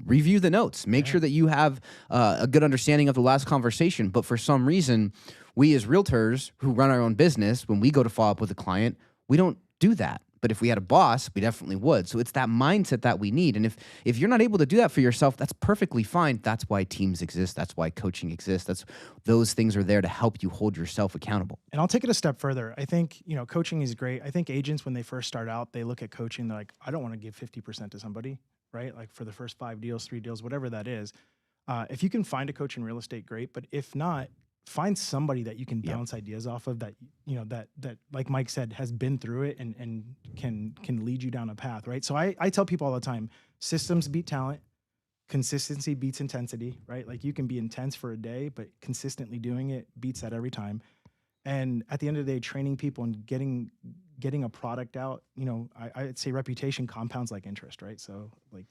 review the notes, make sure that you have a good understanding of the last conversation. But for some reason, we as realtors who run our own business, when we go to follow up with a client, we don't do that. But if we had a boss, we definitely would. So it's that mindset that we need. And if you're not able to do that for yourself, that's perfectly fine. That's why teams exist. That's why coaching exists. Those things are there to help you hold yourself accountable. And I'll take it a step further. I think, coaching is great. I think agents, when they first start out, they look at coaching, they're like, I don't want to give 50% to somebody, right? Like for the first 5 deals, 3 deals, whatever that is. If you can find a coach in real estate, great. But if not, find somebody that you can bounce ideas off of that, that like Mike said, has been through it and can lead you down a path, right? So I tell people all the time, systems beat talent, consistency beats intensity, right? Like you can be intense for a day, but consistently doing it beats that every time. And at the end of the day, training people and getting getting a product out, you know, I'd say reputation compounds like interest, right? So like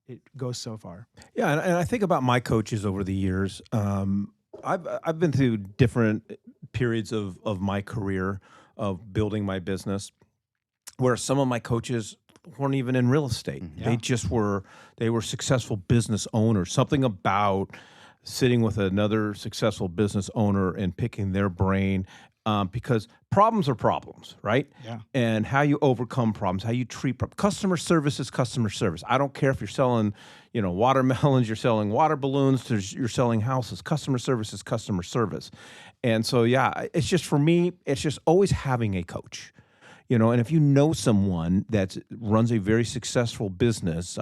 it goes so far. Yeah, and I think about my coaches over the years. I've been through different periods of my career of building my business, where some of my coaches weren't even in real estate. Yeah. They were successful business owners. Something about sitting with another successful business owner and picking their brain, because problems are problems, right? Yeah. And how you overcome problems, how you treat customer service is customer service. I don't care if you're selling, watermelons, you're selling water balloons, you're selling houses. Customer service is customer service. And so, yeah, it's just, for me, it's just always having a coach. And if you know someone that runs a very successful business,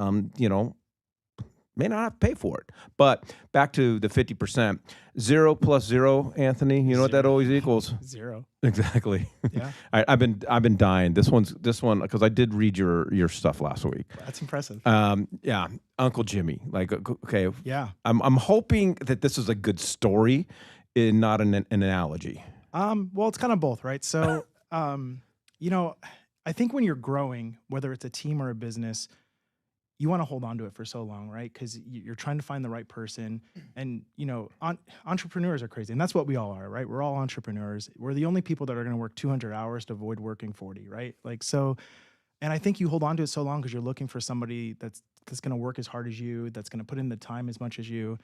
may not have to pay for it. But back to the 50%, 0 plus 0, Anthony, you know what that always equals? 0. Exactly. Yeah. I've been dying. This one, because I did read your stuff last week. That's impressive. Yeah, Uncle Jimmy. Like, okay. Yeah. I'm hoping that this is a good story and not an analogy. Well, it's kind of both, right? So, I think when you're growing, whether it's a team or a business, you want to hold on to it for so long, right? Because you're trying to find the right person. And, entrepreneurs are crazy. And that's what we all are, right? We're all entrepreneurs. We're the only people that are going to work 200 hours to avoid working 40, right? Like, so, and I think you hold on to it so long because you're looking for somebody that's going to work as hard as you, that's going to put in the time as much as you.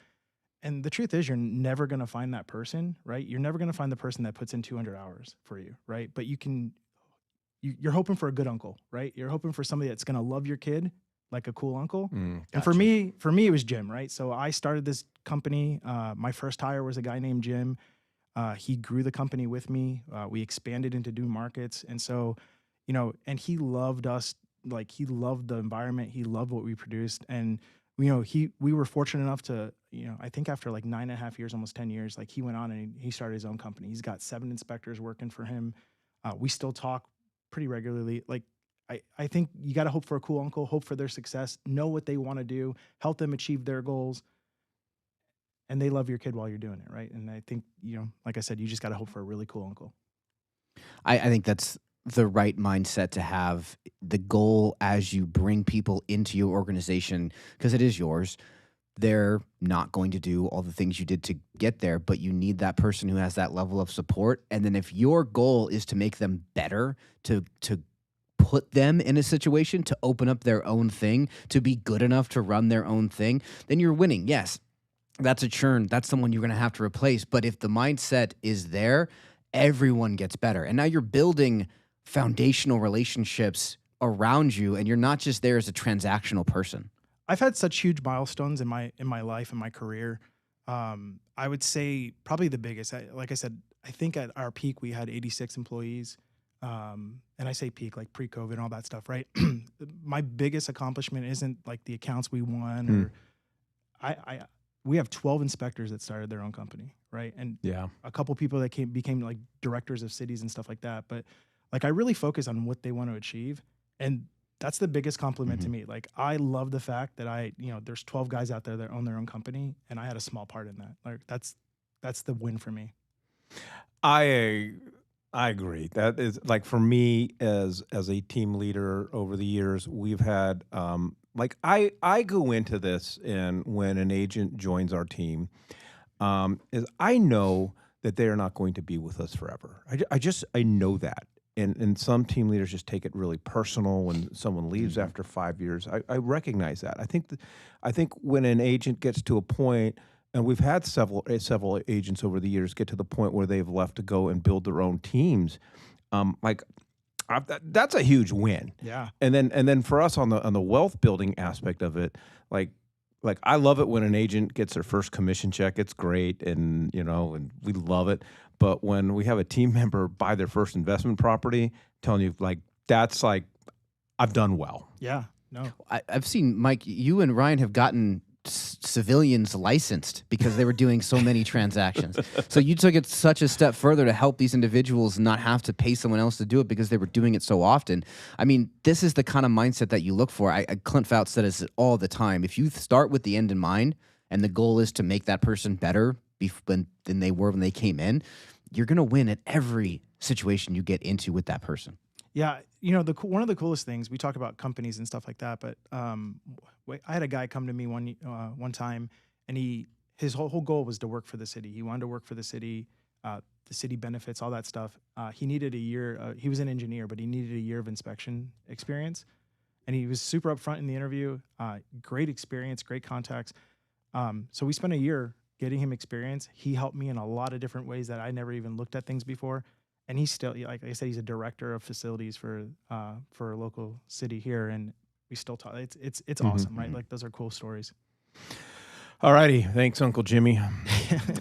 And the truth is, you're never going to find that person, right? You're never going to find the person that puts in 200 hours for you, right? But you're hoping for a good uncle, right? You're hoping for somebody that's going to love your kid like a cool uncle. Gotcha. And for me, it was Jim, right? So I started this company. My first hire was a guy named Jim. He grew the company with me. We expanded into new markets. And so, and he loved us. Like, he loved the environment. He loved what we produced. And, we were fortunate enough to, I think after like 9.5 years, almost 10 years, like, he went on and he started his own company. He's got 7 inspectors working for him. We still talk pretty regularly. Like, I think you got to hope for a cool uncle, hope for their success, know what they want to do, help them achieve their goals, and they love your kid while you're doing it, right? And I think, like I said, you just got to hope for a really cool uncle. I think that's the right mindset to have. The goal as you bring people into your organization, because it is yours, they're not going to do all the things you did to get there, but you need that person who has that level of support. And then if your goal is to make them better, to put them in a situation to open up their own thing, to be good enough to run their own thing, then you're winning. Yes, that's a churn. That's someone you're going to have to replace. But if the mindset is there, everyone gets better. And now you're building foundational relationships around you, and you're not just there as a transactional person. I've had such huge milestones in my life and my career. I would say probably the biggest, like I said, I think at our peak we had 86 employees. And I say peak, like pre-COVID and all that stuff, right? My biggest accomplishment isn't like the accounts we won, or we have 12 inspectors that started their own company, right? And a couple people that became like directors of cities and stuff like that. But like, I really focus on what they want to achieve, and that's the biggest compliment to me. Like, I love the fact that there's 12 guys out there that own their own company, and I had a small part in that. Like, that's the win for me. I agree. That is, like, for me as a team leader over the years, we've had I go into this, and when an agent joins our team, is I know that they are not going to be with us forever. I know that. And some team leaders just take it really personal when someone leaves after 5 years. I recognize that. I think when an agent gets to a point, and we've had several agents over the years get to the point where they've left to go and build their own teams, that's a huge win. Yeah. And then for us on the wealth building aspect of it, like I love it when an agent gets their first commission check. It's great, and and we love it. But when we have a team member buy their first investment property, telling you, like, that's like, I've done well. Yeah. No. I've seen, Mike, you and Ryan have gotten civilians licensed because they were doing so many transactions. So you took it such a step further to help these individuals not have to pay someone else to do it because they were doing it so often. I mean, this is the kind of mindset that you look for. Clint Fouts said this all the time. If you start with the end in mind, and the goal is to make that person better than they were when they came in, you're going to win at every situation you get into with that person. Yeah, one of the coolest things we talk about companies and stuff like that, but I had a guy come to me one time, and his whole goal was to work for the city. He wanted to work for the city benefits, all that stuff. He needed a year. He was an engineer, but he needed a year of inspection experience, and he was super upfront in the interview. Great experience, great contacts. So we spent a year getting him experience. He helped me in a lot of different ways that I never even looked at things before. And he's still, like I said, he's a director of facilities for a local city here, and we still talk. It's awesome, right? Like those are cool stories. All righty, thanks, Uncle Jimmy. All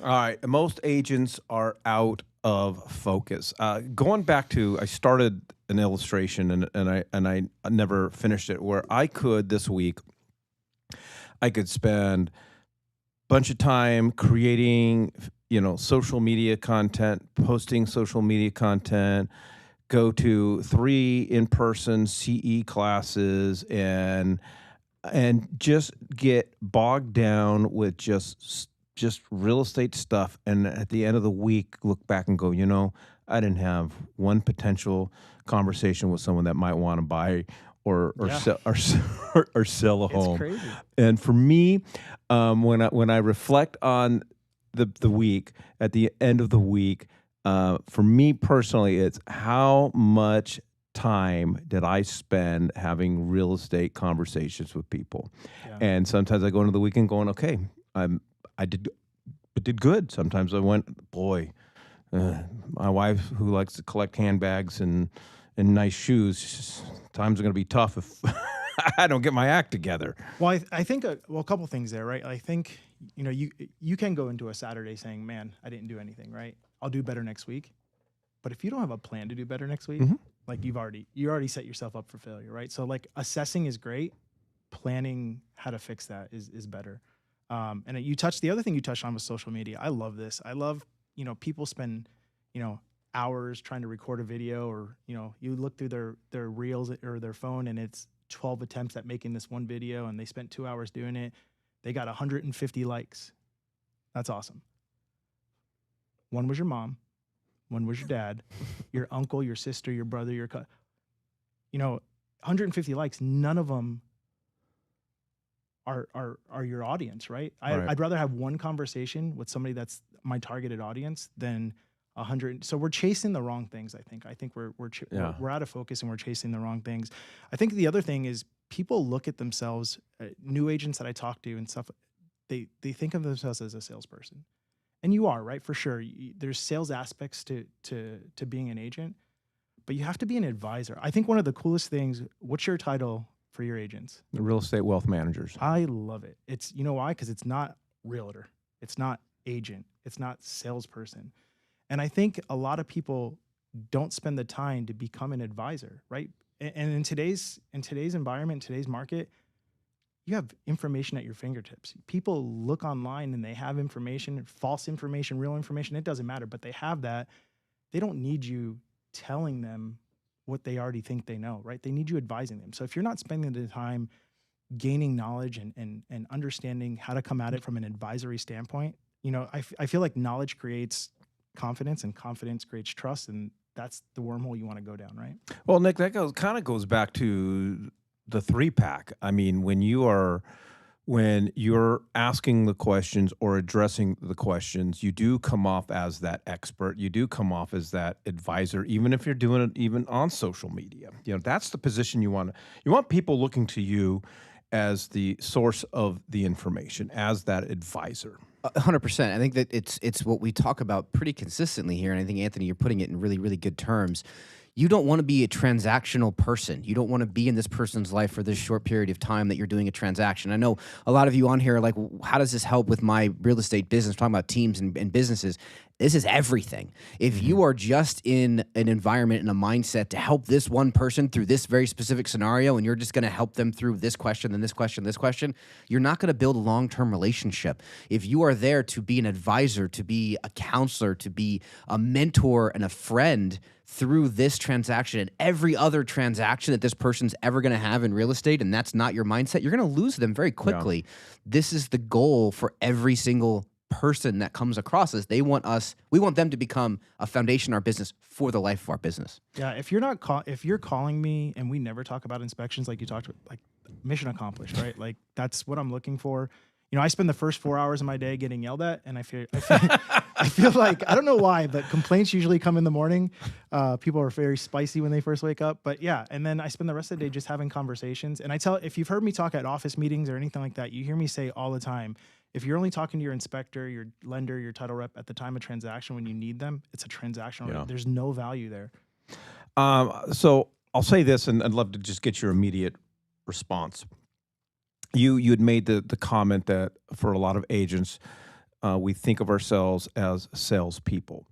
right, most agents are out of focus. Going back to, I started an illustration and I never finished it. Where I could this week, I could spend a bunch of time creating, social media content, posting social media content, go to 3 in-person CE classes, and just get bogged down with just real estate stuff. And at the end of the week, look back and go, I didn't have one potential conversation with someone that might want to buy or sell or sell a home. It's crazy. And for me, when I reflect on the week, at the end of the week, for me personally, it's how much time did I spend having real estate conversations with people. Yeah. And sometimes I go into the weekend going, okay, I did good. Sometimes I went, boy, my wife, who likes to collect handbags and nice shoes, times are going to be tough if I don't get my act together. Well, I think a couple things there, right? I think you can go into a Saturday saying, man, I didn't do anything, right? I'll do better next week. But if you don't have a plan to do better next week, like you already set yourself up for failure, right? So like assessing is great. Planning how to fix that is better. And the other thing you touched on was social media. I love this. I love, people spend, hours trying to record a video, or, you look through their reels or their phone and it's 12 attempts at making this one video and they spent 2 hours doing it. They got 150 likes. That's awesome. One was your mom. One was your dad, your uncle, your sister, your brother, 150 likes. None of them are your audience, right? Right. I'd rather have one conversation with somebody that's my targeted audience than 100. So we're chasing the wrong things. I think we're out of focus and we're chasing the wrong things. I think the other thing is people look at themselves, new agents that I talk to and stuff, they think of themselves as a salesperson. And you are, right? For sure. There's sales aspects to being an agent, but you have to be an advisor. I think one of the coolest things, what's your title for your agents? The real estate wealth managers. I love it. It's, why? Because it's not realtor. It's not agent. It's not salesperson. And I think a lot of people don't spend the time to become an advisor, right? And in today's environment, today's market, you have information at your fingertips. People look online and they have information, false information, real information. It doesn't matter, but they have that. They don't need you telling them what they already think they know, right? They need you advising them. So if you're not spending the time gaining knowledge and understanding how to come at it from an advisory standpoint, I feel like knowledge creates confidence and confidence creates trust, and that's the wormhole you want to go down, right? Well, Nick, that kind of goes back to the 3-pack. I mean, when you're asking the questions or addressing the questions, you do come off as that expert. You do come off as that advisor, even if you're doing it even on social media. That's the position you want. You want people looking to you as the source of the information, as that advisor. 100%. I think that it's what we talk about pretty consistently here, and I think, Anthony, you're putting it in really, really good terms. You don't want to be a transactional person. You don't want to be in this person's life for this short period of time that you're doing a transaction. I know a lot of you on here are like, how does this help with my real estate business? We're talking about teams and businesses. This is everything. If you are just in an environment and a mindset to help this one person through this very specific scenario, and you're just going to help them through this question, then this question, you're not going to build a long-term relationship. If you are there to be an advisor, to be a counselor, to be a mentor and a friend through this transaction and every other transaction that this person's ever going to have in real estate, and that's not your mindset, you're going to lose them very quickly. Yeah. This is the goal for every single person that comes across us, we want them to become a foundation in our business for the life of our business. Yeah, if you're calling me and we never talk about inspections like you talked about, like mission accomplished, right? Like that's what I'm looking for. I spend the first 4 hours of my day getting yelled at, and I feel I feel like, I don't know why, but complaints usually come in the morning. People are very spicy when they first wake up, but yeah. And then I spend the rest of the day just having conversations. And if you've heard me talk at office meetings or anything like that, you hear me say all the time, if you're only talking to your inspector, your lender, your title rep at the time of transaction when you need them, it's a transactional. Yeah. There's no value there. So I'll say this, and I'd love to just get your immediate response. You had made the comment that for a lot of agents, we think of ourselves as salespeople.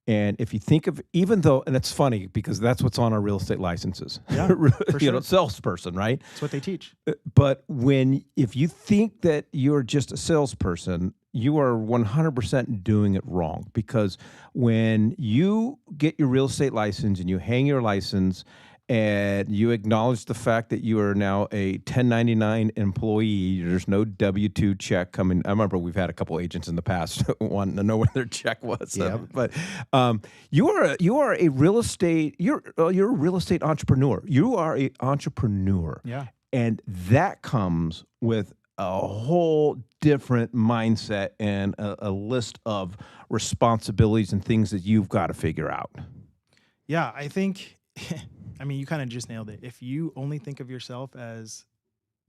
And if you think of, even though, and it's funny because that's what's on our real estate licenses, Yeah, for sure. Salesperson, right? That's what they teach. But if you think that you're just a salesperson, you are 100% doing it wrong, because when you get your real estate license and you hang your license and you acknowledge the fact that you are now a 1099 employee, there's no W-2 check coming. I remember we've had a couple agents in the past wanting to know where their check was. Yeah. But you are a real estate you're a real estate entrepreneur. You are an entrepreneur. Yeah. And that comes with a whole different mindset and a list of responsibilities and things that you've got to figure out. Yeah, I think, I mean, you kind of just nailed it. If you only think of yourself as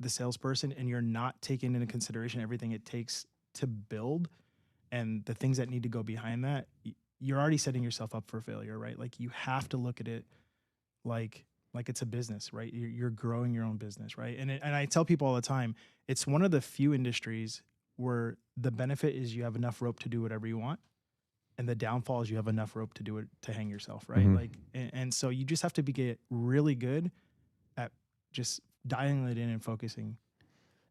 the salesperson and you're not taking into consideration everything it takes to build and the things that need to go behind that, you're already setting yourself up for failure, right? Like you have to look at it like it's a business, right? You're growing your own business, right? And I tell people all the time, it's one of the few industries where the benefit is you have enough rope to do whatever you want, and the downfall is you have enough rope to do it to hang yourself, right? Mm-hmm. Like, and so you just have to get really good at just dialing it in and focusing.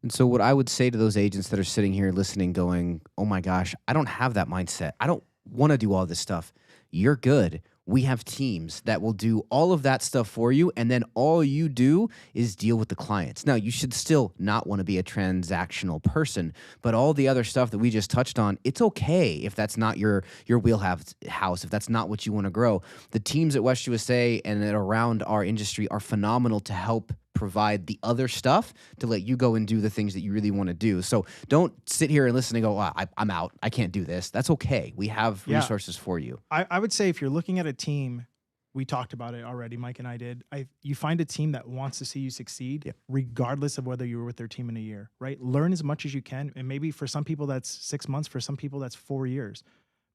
And so what I would say to those agents that are sitting here listening going, oh my gosh, I don't have that mindset. I don't want to do all this stuff. You're good. We have teams that will do all of that stuff for you, and then all you do is deal with the clients. Now, you should still not want to be a transactional person, but all the other stuff that we just touched on, it's okay if that's not your wheelhouse, if that's not what you want to grow. The teams at West USA and around our industry are phenomenal to help provide the other stuff to let you go and do the things that you really want to do. So don't sit here and listen and go, I'm out. I can't do this. That's okay. We have resources for you. I would say if you're looking at a team, we talked about it already, Mike and I did. You find a team that wants to see you succeed, regardless of whether you were with their team in a year, right? Learn as much as you can. And maybe for some people that's 6 months, for some people that's 4 years.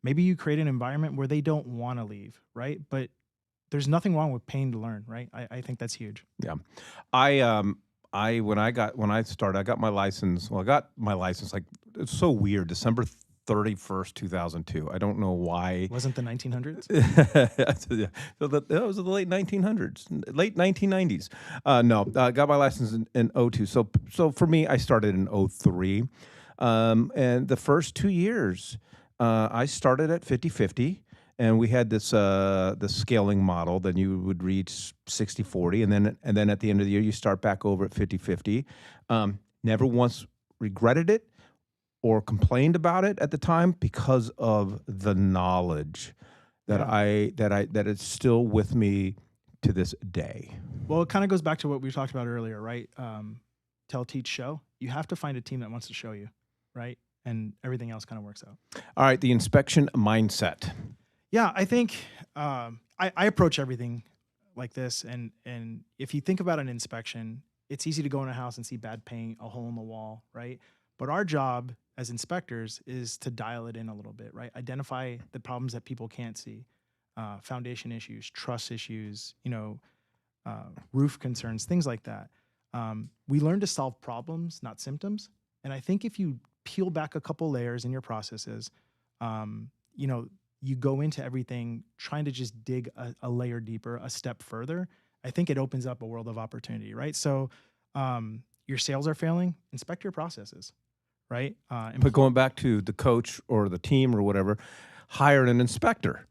Maybe you create an environment where they don't want to leave, right? But there's nothing wrong with paying to learn, right? I think that's huge. Yeah. When I started, I got my license. Well, I got my license, like, it's so weird, December 31st, 2002. I don't know why. Wasn't the 1900s? So that was the late 1900s, late 1990s. No, I got my license in 02. So for me, I started in 03. And the first 2 years, I started at 50-50. And we had this scaling model. Then you would reach 60-40, and then at the end of the year you start back over at 50-50. Never once regretted it or complained about it at the time because of the knowledge that it's still with me to this day. Well, it kind of goes back to what we talked about earlier, right? Tell, teach, show. You have to find a team that wants to show you, right? And everything else kind of works out. All right, the inspection mindset. Yeah, I think I approach everything like this. And if you think about an inspection, it's easy to go in a house and see bad paint, a hole in the wall, right? But our job as inspectors is to dial it in a little bit, right? Identify the problems that people can't see, foundation issues, truss issues, roof concerns, things like that. We learn to solve problems, not symptoms. And I think if you peel back a couple layers in your processes, you go into everything trying to just dig a layer deeper, a step further, I think it opens up a world of opportunity, right? So your sales are failing, inspect your processes, right? But going back to the coach or the team or whatever, hire an inspector.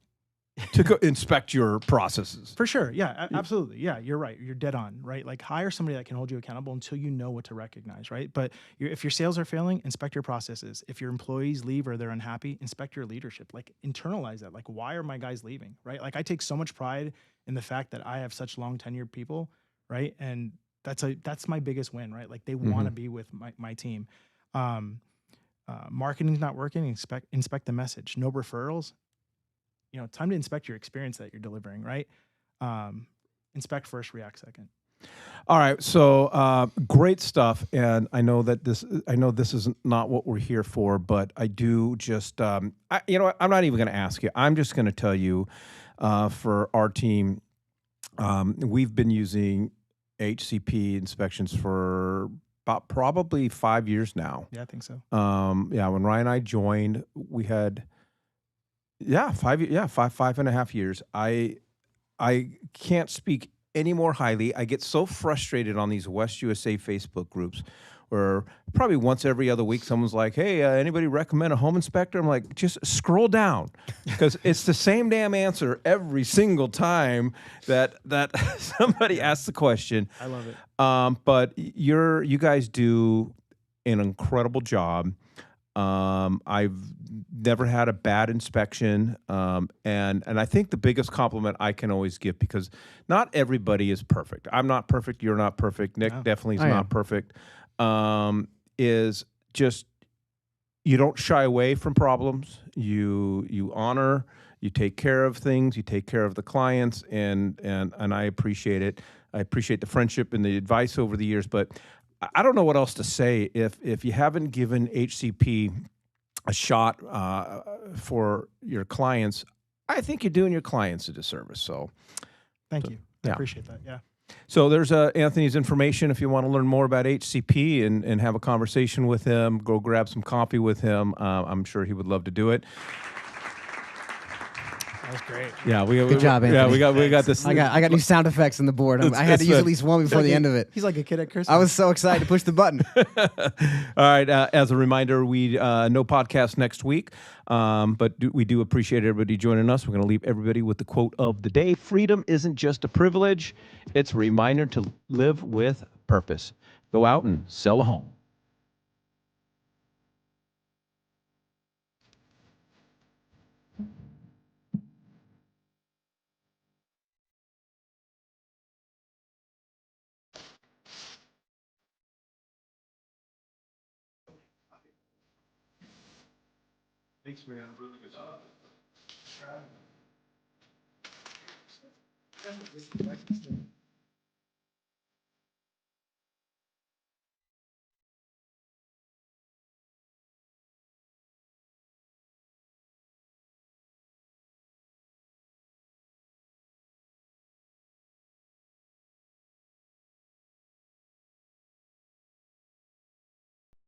to inspect your processes. For sure. Yeah, absolutely. Yeah, you're right. You're dead on, right? Like hire somebody that can hold you accountable until you know what to recognize, right? But if your sales are failing, inspect your processes. If your employees leave or they're unhappy, inspect your leadership. Like internalize that. Like, why are my guys leaving, right? Like I take so much pride in the fact that I have such long tenured people, right? And that's my biggest win, right? Like they want to be with my team. Marketing's not working, inspect the message. No referrals, time to inspect your experience that you're delivering, right? Inspect first, react second. All right, so great stuff, and I know this is not what we're here for, but I do just, I'm not even going to ask you. I'm just going to tell you, for our team, we've been using HCP inspections for about probably 5 years now. Yeah, I think so. When Ryan and I joined, we had. Yeah, 5.5 years. I can't speak any more highly. I get so frustrated on these West USA Facebook groups where probably once every other week someone's like, hey, anybody recommend a home inspector? I'm like, just scroll down because it's the same damn answer every single time that somebody asks the question. I love it. But you guys do an incredible job. I've never had a bad inspection, and I think the biggest compliment I can always give, because not everybody is perfect. I'm not perfect. You're not perfect. Nick definitely is not perfect. Is just you don't shy away from problems. You honor. You take care of things. You take care of the clients, and I appreciate it. I appreciate the friendship and the advice over the years, but I don't know what else to say. If you haven't given HCP a shot for your clients, I think you're doing your clients a disservice. So, thank you. I appreciate that. Yeah. So there's Anthony's information. If you want to learn more about HCP and have a conversation with him, go grab some coffee with him. I'm sure he would love to do it. That was great. Yeah, good job, Anthony. Yeah, we got this. I got new sound effects on the board. I had to use at least one before the end of it. He's like a kid at Christmas. I was so excited to push the button. All right. As a reminder, we no podcast next week, but we do appreciate everybody joining us. We're going to leave everybody with the quote of the day: "Freedom isn't just a privilege; it's a reminder to live with purpose." Go out and sell a home. Thanks, man. Really good job.